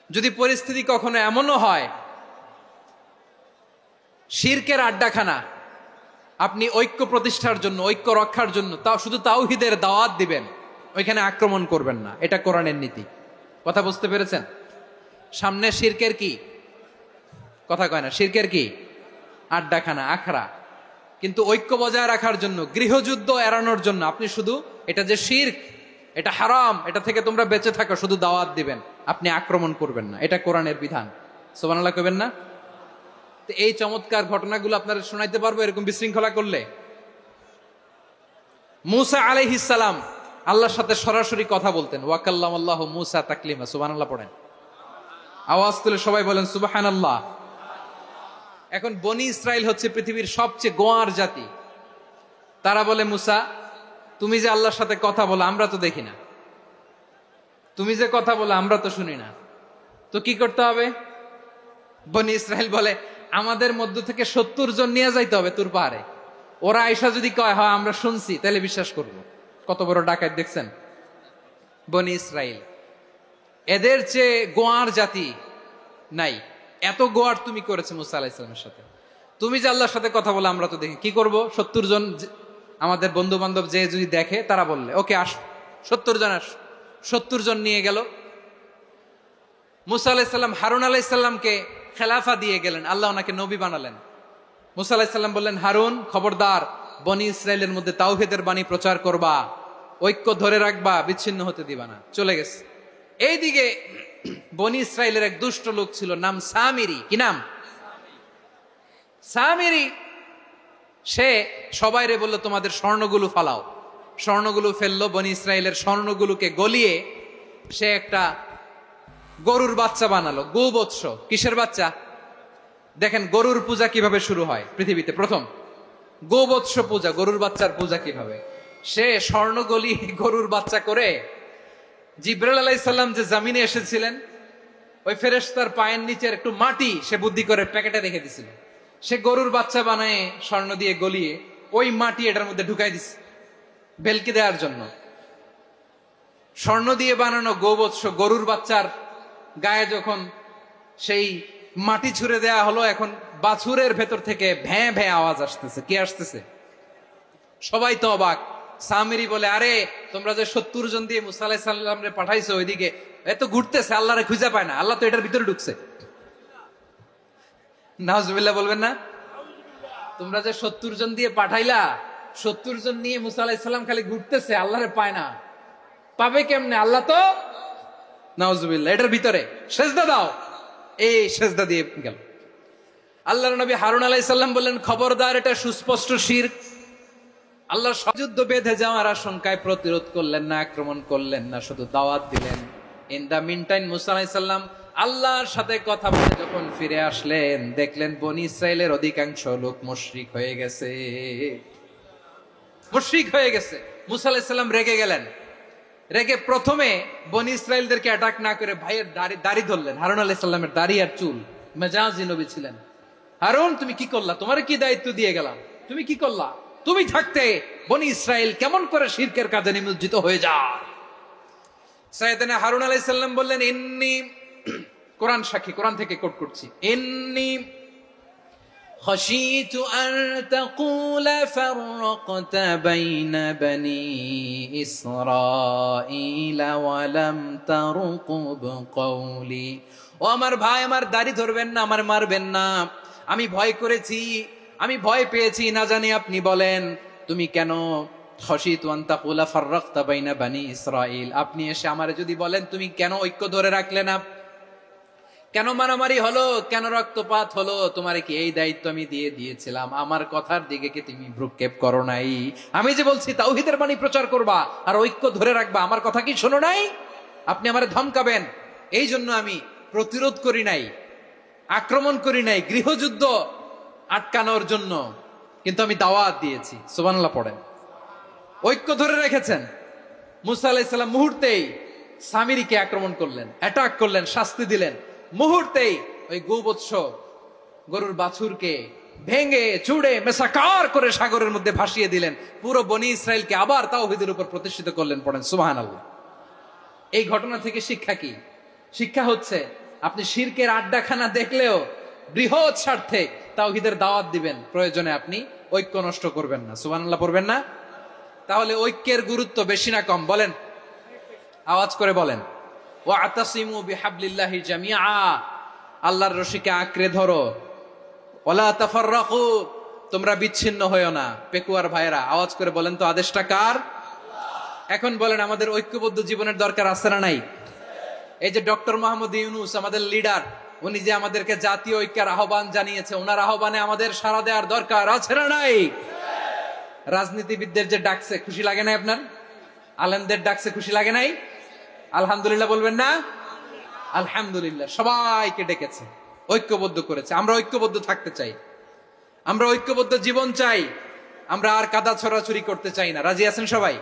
যদি পরিস্থিতি কখনো এমনও হয় শিরকের আড্ডাখানা, আপনি ঐক্য প্রতিষ্ঠার জন্য, ঐক্য রক্ষার জন্য তাও শুধু তাওহীদের দাওয়াত দিবেন, ওইখানে আক্রমণ করবেন না, এটা কোরআনের নীতি। কথা বুঝতে পেরেছেন? সামনে শিরকের কি কথা কয় না, শিরকের কি আড্ডাখানা, আখড়া। কিন্তু ঐক্য বজায় রাখার জন্য, গৃহযুদ্ধ এড়ানোর জন্য আপনি শুধু এটা যে শিরক, এটা হারাম, এটা থেকে তোমরা বেঁচে থাকো, শুধু দাওয়াত দিবেন, আপনি আক্রমণ করবেন না। এটা কোরআনের বিধান। সুবহানাল্লাহ কইবেন না? তো এই চমৎকার ঘটনাগুলো আপনারা শোনাইতে পারবো এরকম বিশৃঙ্খলা করলে। মূসা আলাইহিস সালাম আল্লাহর সাথে সরাসরি কথা বলতেন, ওয়াকাল্লামাল্লাহু মূসা তাকলিমা। সুবহানাল্লাহ পড়েন, আওয়াজ তুলে সবাই বলেন সুবহানাল্লাহ। এখন বনি ইসরাইল হচ্ছে পৃথিবীর সবচেয়ে গোয়ার জাতি। তারা বলে, মূসা তুমি যে আল্লাহর সাথে কথা বলো আমরা তো দেখি না, তুমি যে কথা বলো আমরা তো শুনি না, তো কি করতে হবে? বনি ইসরাইল বলে, আমাদের মধ্য থেকে 70 জন নিয়ে যাইতে হবে তুর পাহাড়ে। ওরা আয়সা যদি কয় হয় আমরা শুনছি, তাহলে বিশ্বাস করব। কত বড় ডাকাত দেখছেন বনি ইসরাইল। এদের চেয়ে গোয়ার জাতি নাই। এত গোয়ার তুমি করেছে মুসা আলাইহিস সালামের সাথে। তুমি যে আল্লাহর সাথে কথা বলে আমরা তো দেখি, কি করব? 70 জন আমাদের বন্ধু বান্ধব যে যদি দেখে, তারা বললে ওকে আস, 70 জন আস। 70 জন নিয়ে গেল। মুসা আলাইহিস সালাম হারুন আলাইহিস সালামকে খেলাফা দিয়ে গেলেন, আল্লাহ ওনাকে নবী বানালেন। মুসা আলাইহিস সালাম বললেন, হারুন খবরদার, বনি ইসরাইলের মধ্যে তাওহীদের বাণী প্রচার করবা, ঐক্য ধরে রাখবা, বিচ্ছিন্ন হতে দিবা না। চলে গেছে। এইদিকে বনি ইসরাইলের এক দুষ্ট লোক ছিল, নাম সামিরি। কি নাম? সামিরি। সে সবাইরে বলল, তোমাদের স্বর্ণগুলো ফালাও। স্বর্ণগুলো ফেললো, বনি ইসরাইলের স্বর্ণগুলোকে গলিয়ে সে একটা গরুর বাচ্চা বানালো। গোবৎস। কিসের বাচ্চা? দেখেন গরুর পূজা কিভাবে শুরু হয় পৃথিবীতে প্রথম, গোবৎস পূজা, গরুর বাচ্চার পূজা কিভাবে। সে স্বর্ণ গলি গরুর বাচ্চা করে, জিবরাইল আলাইহিস সালাম যে জমিনে এসেছিলেন, ওই ফেরেশতার পায়ের নিচের একটু মাটি সে বুদ্ধি করে প্যাকেটে রেখে দিছিল। সে গরুর বাচ্চা বানায় স্বর্ণ দিয়ে গলিয়ে ওই মাটি এটার মধ্যে ঢুকাই দিছে ভেলকি দেওয়ার জন্য। স্বর্ণ দিয়ে বানানো গোবৎস গরুর বাচ্চার গায়ে যখন সেই মাটি ছুঁড়ে দেয়া হলো, এখন বাছুরের ভেতর থেকে ভ্যাঁ ভ্যাঁ আওয়াজ আসতেছে। কি আসতেছে? সবাই তো অবাক। সামিরি বলে, আরে তোমরা যে 70 জন দিয়ে মুসা আলাইহিস সালামরে পাঠাইছো ওইদিকে, এত ঘুরতেছে, আল্লাহরে খুঁজে পায় না, আল্লাহ তো এটার ভিতরে ঢুকছে। নাউজুবিল্লাহ বলবেন না? তোমরা যে 70 জন দিয়ে পাঠাইলা, 70 জন নিয়ে মুসা আলাইহিস সালাম খালি ঘুরতেছে, আল্লাহরে পায় না। পাবে কেমনে? আল্লাহ তো, নাউজুবিল্লাহ, এটার ভিতরে সেজদা দাও। এই সেজদা দিয়ে গেল। আল্লাহর নবী হারুন আলাইহিস সালাম বললেন, খবরদার, এটা সুস্পষ্ট শিরক। আল্লাহর যুদ্ধ বেঁধে যাওয়ার আশঙ্কায় প্রতিরোধ করলেন না, আক্রমণ করলেন না, শুধু দাওয়াত দিলেন। ইন দা মিন টাইম মুসা আলাইহিস সালাম আল্লাহর সাথে কথা বলে যখন ফিরে আসলেন, দেখলেন বনি ইসরাইলের অধিকাংশ লোক মুশরিক হয়ে গেছে। মুশরিক হয়ে গেছে। মুসা আলাইহিস সালাম রেগে গেলেন। রেগে প্রথমে বনি ইসরাইলদেরকে অ্যাটাক না করে ভাইয়ের দাড়ি ধরলেন। হারুন আলাইহিস সালামের দাড়ি আর চুল। মেজাজি নবী ছিলেন। হারুন, তুমি কি করলা? তোমার কি দায়িত্ব দিয়ে গেলাম, তুমি কি করলা? তুমি থাকতে বনি ইসরাইল কেমন করে শিরকের কাজে নিমজ্জিত হয়ে যায়? সাইয়েদনা হারুন আলাইহিস সালাম বললেন, ইন্নী, কোরআন সাক্ষী, কোরআন থেকে কোট করছি, ইন্নী خشيت أن تقول فرقت بين بني إسرائيل ولم ترقب قولي। ও আমার ভাই, আমার দাড়ি ধরবেন না, আমার মারবেন না। আমি ভয় করেছি, আমি ভয় পেয়েছি, না জানি আপনি বলেন তুমি কেন খশিতু আন তাকুলা ফাররাকতা বাইনা বানি ইসরাইল, আপনি এসে আমারে যদি বলেন তুমি কেন ঐক্য ধরে রাখলে না, কেন মারামারি হলো, কেন রক্তপাত হলো, তোমারে কি এই দায়িত্ব আমি দিয়ে দিয়েছিলাম? আমার কথার দিকে কি তুমি ভ্রুক্ষেপ করো নাই? আমি যে বলছি তাওহীদের বাণী প্রচার করবা আর ঐক্য ধরে রাখবা, আমার কথা কি শোনো নাই? আপনি আমারে ধমকাবেন, এই জন্য আমি প্রতিরোধ করি নাই, আক্রমণ করি নাই, গৃহযুদ্ধ আটকানোর জন্য, কিন্তু আমি দাওয়াত দিয়েছি। সুবহানাল্লাহ পড়েন। ঐক্য ধরে রেখেছেন। মুসা আলাইহিস সালাম মুহূর্তেই সামিরীকে আক্রমণ করলেন, অ্যাটাক করলেন, শাস্তি দিলেন। মুহূর্তেই ওই গোবৎস গরুর বাছুরকে ভেঙে চুড়ে মেসাকার করে সাগরের মধ্যে ভাসিয়ে দিলেন। পুরো বনি ইসরায়েলকে আবার তাওহীদের উপর প্রতিষ্ঠিত করলেন। পড়েন সুবহানাল্লাহ। এই ঘটনা থেকে শিক্ষা কি? শিক্ষা হচ্ছে আপনি শিরকের আড্ডাখানা দেখলেও বৃহৎ স্বার্থে তাওহীদের দাওয়াত দিবেন, প্রয়োজনে আপনি ঐক্য নষ্ট করবেন না। সুবহানাল্লাহ পড়বেন না? তাহলে ঐক্যের গুরুত্ব বেশি না কম বলেন? আওয়াজ করে বলেন। ওয়াতাসিমু বিহাবলিল্লাহি জামিআ, আল্লাহর রশিকে আঁকড়ে ধরো। ওয়ালা তাফাররাকু, তোমরা বিচ্ছিন্ন হয়ো না। পেকুয়ার ভাইরা আওয়াজ করে বলেন তো, আদেশটা কার? এখন বলেন, আমাদের ঐক্যবদ্ধ জীবনের দরকার আছে না নাই? এই যে ডক্টর মোহাম্মদ ইউনূস আমাদের লিডার, উনি যে আমাদেরকে জাতীয় ঐক্যের আহ্বান জানিয়েছে, ওনার আহ্বানে আমাদের সাড়া দেওয়ার দরকার আছে না নাই? রাজনীতিবিদদের যে ডাকছে, খুশি লাগে নাই আপনার? আলেমদের ডাকছে, খুশি লাগে নাই? আলহামদুলিল্লাহ বলবেন না? আলহামদুলিল্লাহ। সবাইকে ডেকেছে, ঐক্যবদ্ধ করেছে। আমরা ঐক্যবদ্ধ থাকতে চাই, আমরা ঐক্যবদ্ধ জীবন চাই, আমরা আর কাদা ছড়াছড়ি করতে চাই না। রাজি আছেন সবাই?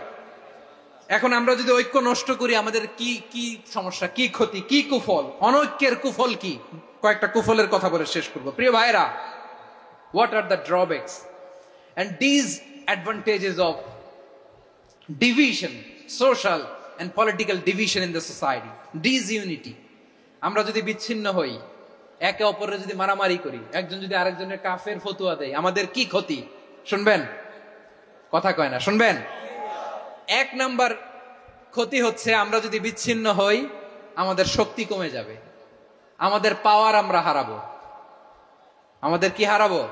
এখন আমরা যদি ঐক্য নষ্ট করি, আমাদের কি কি সমস্যা, কি ক্ষতি, কি কুফল? অনৈক্যের কুফল কি? কয়েকটা কুফলের কথা বলে শেষ করব। প্রিয় ভাইরা, what are the drawbacks and disadvantages of division, social and political division in the society, disunity? আমরা যদি বিচ্ছিন্ন হই, একে অপরের যদি মারামারি করি, একজন যদি আরেকজনের কাফের ফতোয়া দেয়, আমাদের কি ক্ষতি? শুনবেন? কথা কয় না, শুনবেন? এক নাম্বার ক্ষতি হচ্ছে, আমরা যদি বিচ্ছিন্ন হই, আমাদের শক্তি কমে যাবে, আমাদের পাওয়ার আমরা হারাবো। আমাদের কি হারাবো?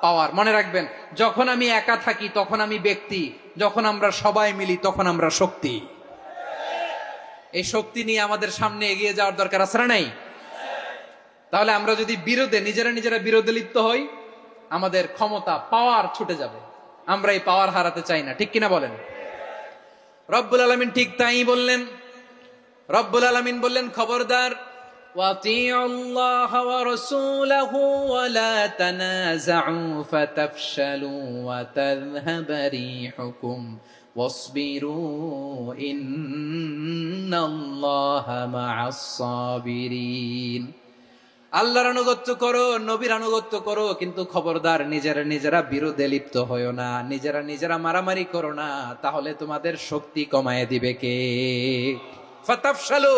পাওয়ার। মনে রাখবেন, যখন আমি একা থাকি তখন আমি ব্যক্তি, যখন আমরা সবাই মিলি তখন আমরা শক্তি। এই শক্তি নিয়ে আমাদের সামনে এগিয়ে যাওয়ার দরকার আছে না নাই? তাহলে আমরা যদি বিরোধে, নিজেরা বিরোধে লিপ্ত হই, আমাদের ক্ষমতা, পাওয়ার ছুটে যাবে। আমরা এই পাওয়ার হারাতে চাই না, ঠিক কিনা বলেন? রব্বুল আলামিন ঠিক তাই বললেন। রব্বুল আলামিন বললেন, খবরদার, ওয়াতিউল্লাহ ওয়া রাসূলাহু ওয়া লা তানাযাউ ফাতাফশালু ওয়া তাযহাবা রিহুকুম ওয়াসবিরু ইন্নাল্লাহা মা'আস সাবিরিন। আল্লাহর আনুগত্য করো, নবীর আনুগত্য করো, কিন্তু খবরদার নিজেরা বিরোধে লিপ্ত হয়ো না, নিজেরা মারামারি করো না, তাহলে তোমাদের শক্তি কমায় দিবে কে? ফাতাফশালু,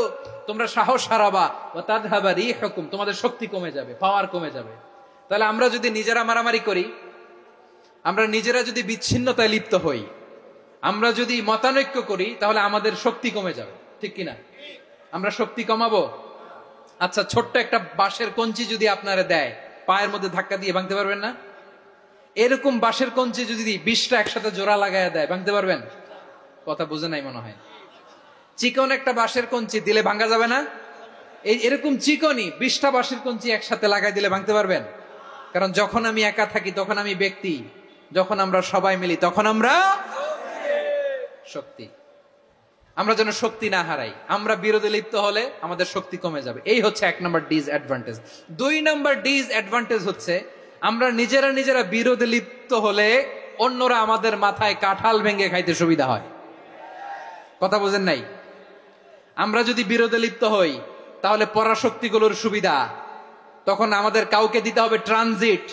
তোমরা সাহস হারাবা, ওয়া তাযহাবা রিহুকুম, তোমাদের শক্তি কমে যাবে, পাওয়ার কমে যাবে। তাহলে আমরা যদি নিজেরা মারামারি করি, আমরা নিজেরা যদি বিচ্ছিন্নতায় লিপ্ত হই, আমরা যদি মতানৈক্য করি, তাহলে আমাদের শক্তি কমে যাবে, ঠিক কিনা? আমরা শক্তি কমাবো। আচ্ছা, ছোট্ট একটা বাঁশের কঞ্চি যদি আপনারা দেয়, পায়ের মধ্যে ধাক্কা দিয়ে ভাঙতে পারবেন না? এরকম বাঁশের কঞ্চি যদি 20টা একসাথে জোড়া লাগায় দেয়, ভাঙতে পারবেন? কথা বুঝে নাই মনে হয়। চিকন একটা বাঁশের কঞ্চি দিলে ভাঙা যাবে না? এরকম চিকনই 20টা বাঁশের কঞ্চি একসাথে লাগাই দিলে ভাঙতে পারবেন? কারণ যখন আমি একা থাকি তখন আমি ব্যক্তি, যখন আমরা সবাই মিলি তখন আমরা শক্তি। আমরা যেন শক্তি না হারাই। আমরা বিরোধে লিপ্ত হলে আমাদের শক্তি কমে যাবে। এই হচ্ছে 1 নম্বর ডিসঅ্যাডভান্টেজ। 2 নম্বর ডিসঅ্যাডভান্টেজ হচ্ছে, আমরা নিজেরা বিরোধে লিপ্ত হলে অন্যরা আমাদের মাথায় কাঁঠাল ভেঙে খাইতে সুবিধা হয়। কথা বোঝেন নাই? আমরা যদি বিরোধে লিপ্ত হই, তাহলে পরাশক্তিগুলোর সুবিধা, তখন আমাদের কাউকে দিতে হবে ট্রানজিট,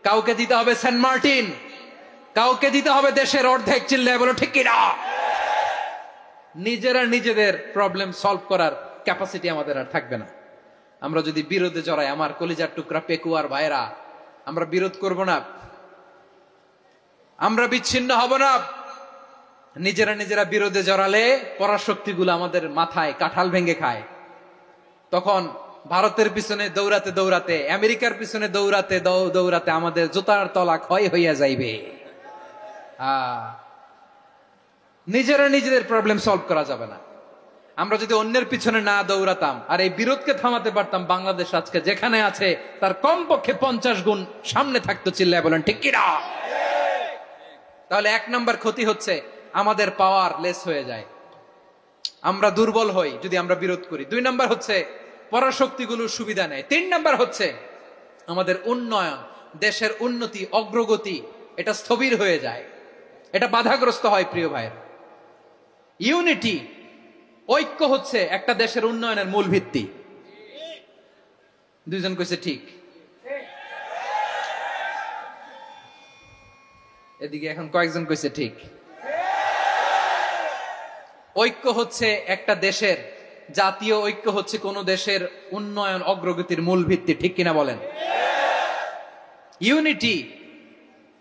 কাউকে দিতে হবে সেন্ট মার্টিন, কাউকে দিতে হবে দেশের অর্ধেক। চিল্লায় বলো ঠিক কিনা? নিজেদের প্রবলেম সলভ করার ক্যাপাসিটি আমাদের আর থাকবে না। আমরা যদি বিরোধে জড়াই, আমার কলিজার টুকরা পেকুয়ার ভাইরা, আমরা বিরোধ করব না, আমরা বিচ্ছিন্ন হব না। নিজেরা বিরোধে জড়ালে পরাশক্তিগুলো আমাদের মাথায় কাঁঠাল ভেঙে খায়। তখন ভারতের পিছনে দৌড়াতে, আমেরিকার পিছনে দৌড়াতে আমাদের জুতার তলা ক্ষয় হইয়া যাইবে। নিজেদের প্রবলেম সলভ করা যাবে না। আমরা যদি অন্যের পিছনে না দৌড়াতাম আর এই বিরোধকে থামাতে পারতাম, বাংলাদেশ আজকে যেখানে আছে তার কমপক্ষে 50 গুণ সামনে থাকতো। চিল্লায় বলেন ঠিক কিনা? তাহলে 1 নম্বর ক্ষতি হচ্ছে, আমাদের পাওয়ার লেস হয়ে যায়, আমরা দুর্বল হই যদি আমরা বিরোধ করি। 2 নম্বর হচ্ছে, পরাশক্তিগুলোর সুবিধা নেয়। 3 নম্বর হচ্ছে, আমাদের উন্নয়ন, দেশের উন্নতি, অগ্রগতি, এটা স্থবির হয়ে যায়, এটা বাধাগ্রস্ত হয়। প্রিয় ভাইয়ের, ইউনিটি, ঐক্য হচ্ছে একটা দেশের উন্নয়নের মূল ভিত্তি। দুইজন কইছে ঠিক। এদিকে এখন কয়েকজন কইছে ঠিক। ঐক্য হচ্ছে একটা দেশের, জাতীয় ঐক্য হচ্ছে কোন দেশের উন্নয়ন অগ্রগতির মূল ভিত্তি, ঠিক কিনা বলেন? Unity,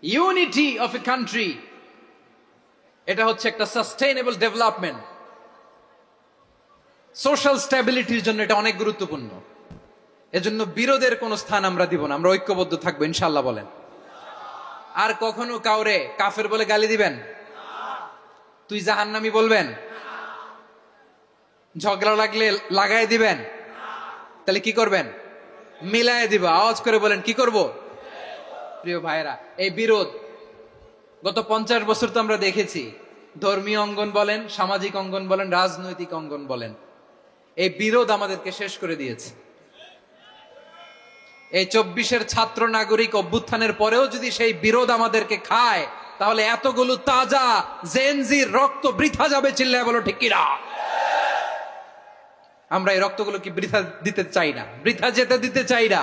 unity of a country, এটা হচ্ছে একটা সাস্টেইনেবল ডেভেলপমেন্ট, সোশ্যাল স্ট্যাবিলিটির জন্য এটা অনেক গুরুত্বপূর্ণ। এজন্য বিরোধের কোনো স্থান আমরা দিব না, আমরা ঐক্যবদ্ধ থাকবো ইনশাআল্লাহ বলেন। আর কখনো কাউরে কাফের বলে গালি দিবেন? তুই জাহান্নামী বলবেন? ঝগড়া লাগলে লাগাই দিবেন? তাহলে কি করবেন? মিলায় দিব। আওয়াজ করে বলেন কি করব? প্রিয় ভাইরা, এই বিরোধ গত 50 বছর তো আমরা দেখেছি। ধর্মীয় অঙ্গন বলেন, সামাজিক অঙ্গন বলেন, রাজনৈতিক অঙ্গন বলেন, এই বিরোধ আমাদেরকে শেষ করে দিয়েছে। এই 24-এর ছাত্র নাগরিক অভ্যুত্থানের পরেও যদি সেই বিরোধ আমাদেরকে খায়, তাহলে এতগুলো তাজা জেনজির রক্ত বৃথা যাবে। চিল্লায় বলো ঠিক কিনা? আমরা এই রক্তগুলো কি বৃথা দিতে চাই না, বৃথা যেতে দিতে চাই না।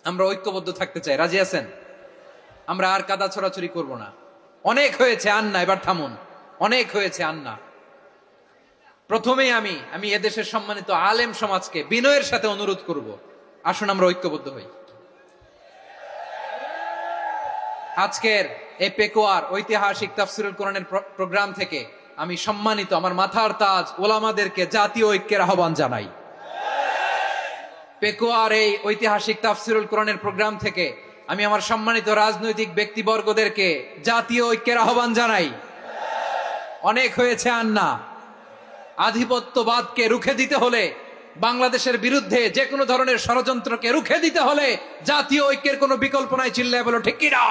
আমরা ঐক্যবদ্ধ থাকতে চাই। রাজি আছেন? আমরা আর কাদা ছড়াছড়ি করব না। অনেক হয়েছে আন্না, এবার থামুন। অনেক হয়েছে আন্না। প্রথমেই আমি এদেশের সম্মানিত আলেম সমাজকে বিনয়ের সাথে অনুরোধ করব, আসুন আমরা ঐক্যবদ্ধ হই। আজকের এই পেকুয়ার ঐতিহাসিক তাফসীরুল কোরআনের প্রোগ্রাম থেকে আমি সম্মানিত আমার মাথার তাজ ওলামাদেরকে জাতীয় ঐক্যের আহ্বান জানাই। পেকুয়ার এই ঐতিহাসিক তাফসীরুল কোরআনের প্রোগ্রাম থেকে আমি আমার সম্মানিত রাজনৈতিক ব্যক্তিবর্গদেরকে জাতীয় ঐক্যের আহ্বান জানাই। অনেক হয়েছে আন্না। আধিপত্যবাদকে রুখে দিতে হলে, বাংলাদেশের বিরুদ্ধে যে কোনো ধরনের ষড়যন্ত্রকে রুখে দিতে হলে জাতীয় ঐক্যের কোনো বিকল্প নাই। চিল্লায় বলো ঠিক কিনা?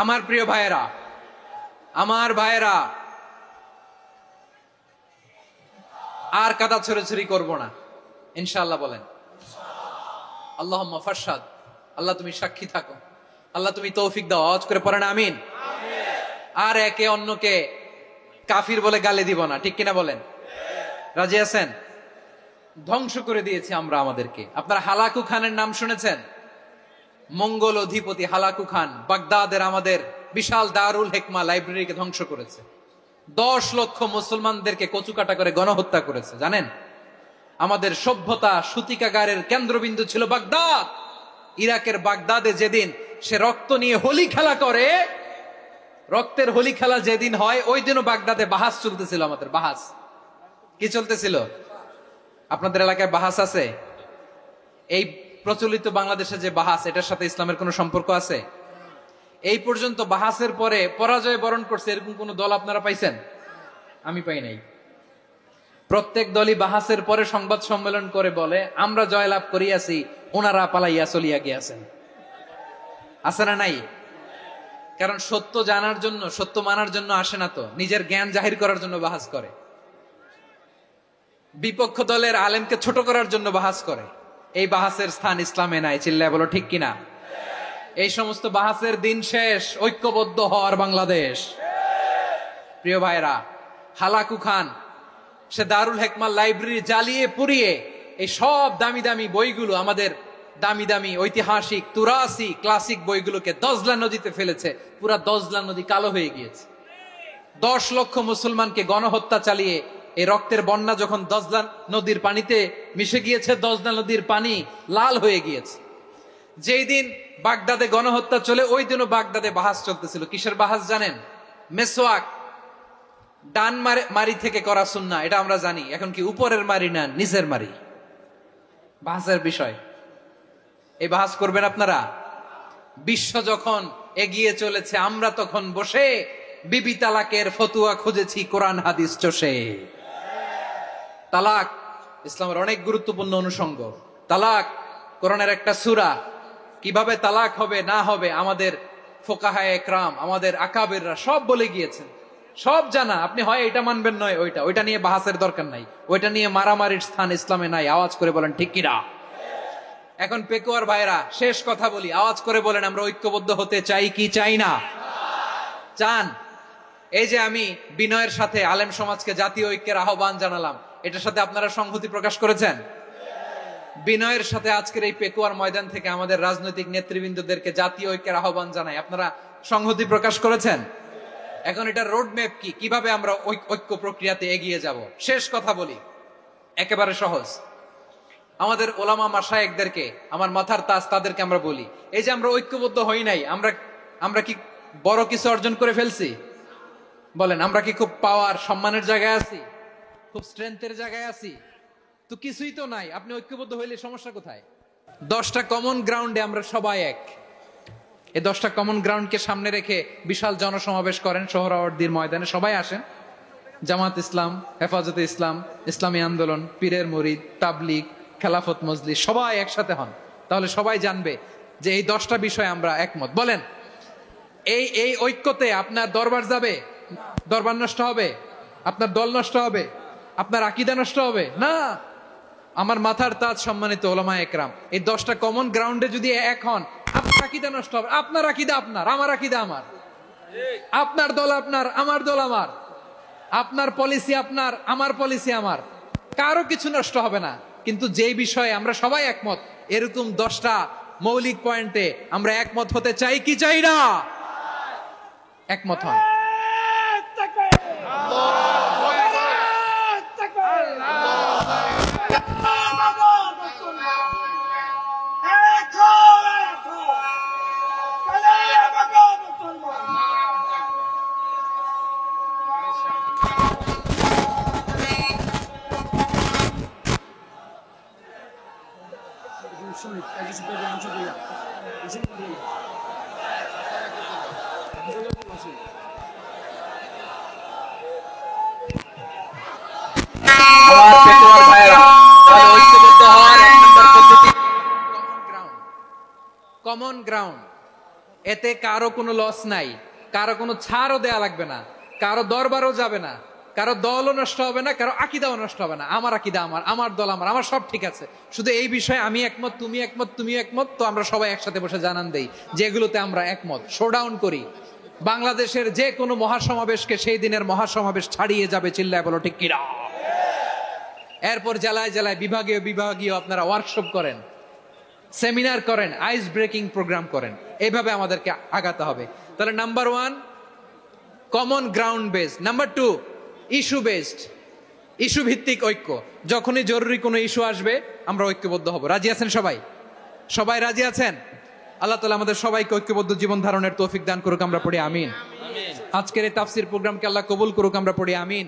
আমার প্রিয় ভাইয়েরা, আমার ভাইয়েরা, আর কাদা ছড়াছড়ি করব না ইনশাআল্লাহ বলেন। আল্লাহুম্মা ফারশাদ। আল্লাহ তুমি সাক্ষী থাকো, আল্লাহ তুমি তৌফিক দাও। আওয়াজ করে পড়েন আমিন। আর একে অন্যকে কাফির বলে গালি দিব না, ঠিক কিনা বলেন? রাজি আছেন? ধ্বংস করে দিয়েছি আমরা আমাদেরকে। আপনারা হালাকু খানের নাম শুনেছেন? মঙ্গল অধিপতি হালাকু খান বাগদাদের আমাদের বিশাল দারুল হিকমা লাইব্রেরিকে ধ্বংস করেছে। 10 লক্ষ মুসলমানদেরকে কচুকাটা করে গণহত্যা করেছে। জানেন, আমাদের সভ্যতা সূতিকাগারের কেন্দ্রবিন্দু ছিল বাগদাদ। ইরাকের বাগদাদে যেদিন সে রক্ত নিয়ে হোলি খেলা করে, রক্তের হোলি খেলা যেদিন হয়, ওই দিনও বাগদাদে বাহাস চলতেছিল। আমাদের বাহাস কি চলতেছিল? আপনাদের এলাকায় বাহাস আছে? এই প্রচলিত বাংলাদেশে যে বাহাস, এটার সাথে ইসলামের কোনো সম্পর্ক আছে? এই পর্যন্ত বাহাসের পরে পরাজয় বরণ করছে এরকম কোন দল আপনারা পাইছেন? আমি পাই নাই। প্রত্যেক দলই বাহাসের পরে সংবাদ সম্মেলন করে বলে আমরা জয়লাভ করিয়াছি, ওনারা পালাইয়া চলিয়া গিয়াছেন। আছে না নাই? কারণ সত্য জানার জন্য, সত্য মানার জন্য আসে না তো, নিজের জ্ঞান জাহির করার জন্য বাহাস করে। বিপক্ষ দলের আলেমকে ছোট করার জন্য বাহাস করে। এই বাহাসের স্থান ইসলামে নাই। চিল্লায় বলো ঠিক কিনা? এই সমস্ত বাহাসের দিন শেষ। ঐক্যবদ্ধ হওয়ার বাংলাদেশ। প্রিয় ভাইরা, হালাকু খান সে দারুল হিকমা লাইব্রেরি জ্বালিয়ে পুড়িয়ে এই সব দামি দামি বইগুলো, আমাদের দামি দামি ঐতিহাসিক তুরাসি ক্লাসিক বইগুলোকে দজলা নদীতে ফেলেছে। পুরা দজলা নদী কালো হয়ে গিয়েছে। 10 লক্ষ মুসলমানকে গণহত্যা চালিয়ে এই রক্তের বন্যা যখন দজলা নদীর পানিতে মিশে গিয়েছে, দজলা নদীর পানি লাল হয়ে গিয়েছে। যেই দিন বাগদাদে গণহত্যা চলে, ওই দিনও বাগদাদে বাহাস চলতেছিল। কিসের বাহাস জানেন? মেসওয়াক, ডান মারি থেকে করা সুন্নাহ, এটা আমরা জানি। এখন কি উপরের মারি না নিচের মারি? বাহাসের বিষয়। এই বাহাস করবেন আপনারা? বিশ্ব যখন এগিয়ে চলেছে, আমরা তখন বসে বিবি তালাকের ফতুয়া খুঁজেছি কোরআন হাদিস চষে। তালাক ইসলামের অনেক গুরুত্বপূর্ণ অনুষঙ্গ। তালাক কোরআনের একটা সূরা। কিভাবে তালাক হবে না হবে আমাদের ফোকাহায়ে একরাম, আমাদের আকাবেররা সব বলে গিয়েছেন, সব জানা। আপনি হয় এটা মানবেন, নয় ওইটা নিয়ে বাহাসের দরকার নাই, ওইটা নিয়ে মারামারির স্থান ইসলামে নাই। আওয়াজ করে বলেন ঠিক কিনা? এখন পেকুয়ার ভাইরা শেষ কথা বলি, আওয়াজ করে বলেন আমরা ঐক্যবদ্ধ হতে চাই কি চাই না? চান? এই যে আমি বিনয়ের সাথে আলেম সমাজকে জাতীয় ঐক্যের আহ্বান জানালাম, এটার সাথে আপনারা সংহতি প্রকাশ করেছেন? বিনয়ের সাথে আজকের এই পেকুয়ার ময়দান থেকে আমাদের রাজনৈতিক নেতৃবৃন্দদেরকে জাতীয় ঐক্যের আহ্বান জানাই, আপনারা সংহতি প্রকাশ করেছেন? এখন এটা রোড ম্যাপ কি, কিভাবে আমরা ঐক্য প্রক্রিয়াতে এগিয়ে যাব? শেষ কথা বলি, একেবারে সহজ। আমাদের ওলামা মাশায়েখদেরকে, আমার মাথার তাজ, তাদেরকে আমরা বলি, এই যে আমরা ঐক্যবদ্ধ হই নাই, আমরা কি বড় কিছু অর্জন করে ফেলছি? বলেন, আমরা কি খুব পাওয়ার সম্মানের জায়গায় আছি? খুব স্ট্রেংথের জায়গায় আছি? তো কিছুই তো নাই। আপনি ঐক্যবদ্ধ হইলে সমস্যা কোথায়? 10টা কমন গ্রাউন্ডে আমরা সবাই এক। এই 10টা কমন গ্রাউন্ডকে সামনে রেখে বিশাল জনসমাবেশ করেন সোহরাওয়ার্দীর ময়দানে, সবাই আসেন। জামাত ইসলাম, হেফাজতে ইসলাম, ইসলামী আন্দোলন, পীরের মুরিদ, তাবলিগ, খেলাফত মজলিস, সবাই একসাথে হন। তাহলে সবাই জানবে যে এই 10টা বিষয়ে আমরা একমত। বলেন, এই ঐক্যতে আপনার দরবার যাবে? দরবার নষ্ট হবে? আপনার দল নষ্ট হবে? আপনার আকীদা নষ্ট হবে না? আমার মাথার তাজ সম্মানিত ওলামা একরাম, এই 10টা কমন গ্রাউন্ডে যদি এক হন, আপনার আকীদা নষ্ট হবে? আপনার আকীদা আপনার, আমার আকীদা আমার, আপনার দল আপনার, আমার দল আমার, আপনার পলিসি আপনার, আমার পলিসি আমার, কারো কিছু নষ্ট হবে না। কিন্তু যেই বিষয়ে আমরা সবাই একমত, এরকম 10টা মৌলিক পয়েন্টে আমরা একমত হতে চাই কি চাই না? একমত হন। আমার পেকুয়ার ভাইরা, তাহলে ঐক্যবদ্ধ হওয়ার এক নম্বর পদ্ধতি কমন গ্রাউন্ড। এতে কারো কোনো লস নাই, কারো কোনো ছাড়ও দেয়া লাগবে না, কারো দরবারও যাবে না, কারো দলও নষ্ট হবে না, কারো আকীদাও নষ্ট হবে না। আমার আকীদা আমার, আমার দল আমার, আমার সব ঠিক আছে। শুধু এই বিষয়ে আমি একমত, তুমি একমত, তুমি একমত, তো আমরা সবাই একসাথে বসে জানান দেই যেগুলোতে আমরা একমত, শোডাউন করি। বাংলাদেশের যে কোনো মহাসমাবেশকে সেই দিনের মহাসমাবেশ ছাড়িয়ে যাবে। চিল্লায় বলো ঠিক কিনা? এরপর জেলায় জেলায়, বিভাগীয় বিভাগীয় আপনারা ওয়ার্কশপ করেন, সেমিনার করেন, আইস ব্রেকিং প্রোগ্রাম করেন। এইভাবে আমাদেরকে আগাতে হবে। তাহলে number 1 common ground based, number 2 issue based, issue ভিত্তিক ঐক্য। যখনই জরুরি কোনো ইস্যু আসবে আমরা ঐক্যবদ্ধ হব। রাজি আছেন সবাই? সবাই রাজি আছেন? আল্লাহ তাআলা আমাদের সবাইকে ঐক্যবদ্ধ জীবন ধারণের তৌফিক দান করুক। আমরা পড়ি আমিন। আজকের এই তাফসীর প্রোগ্রামকে আল্লাহ কবুল করুক। আমরা পড়ি আমিন।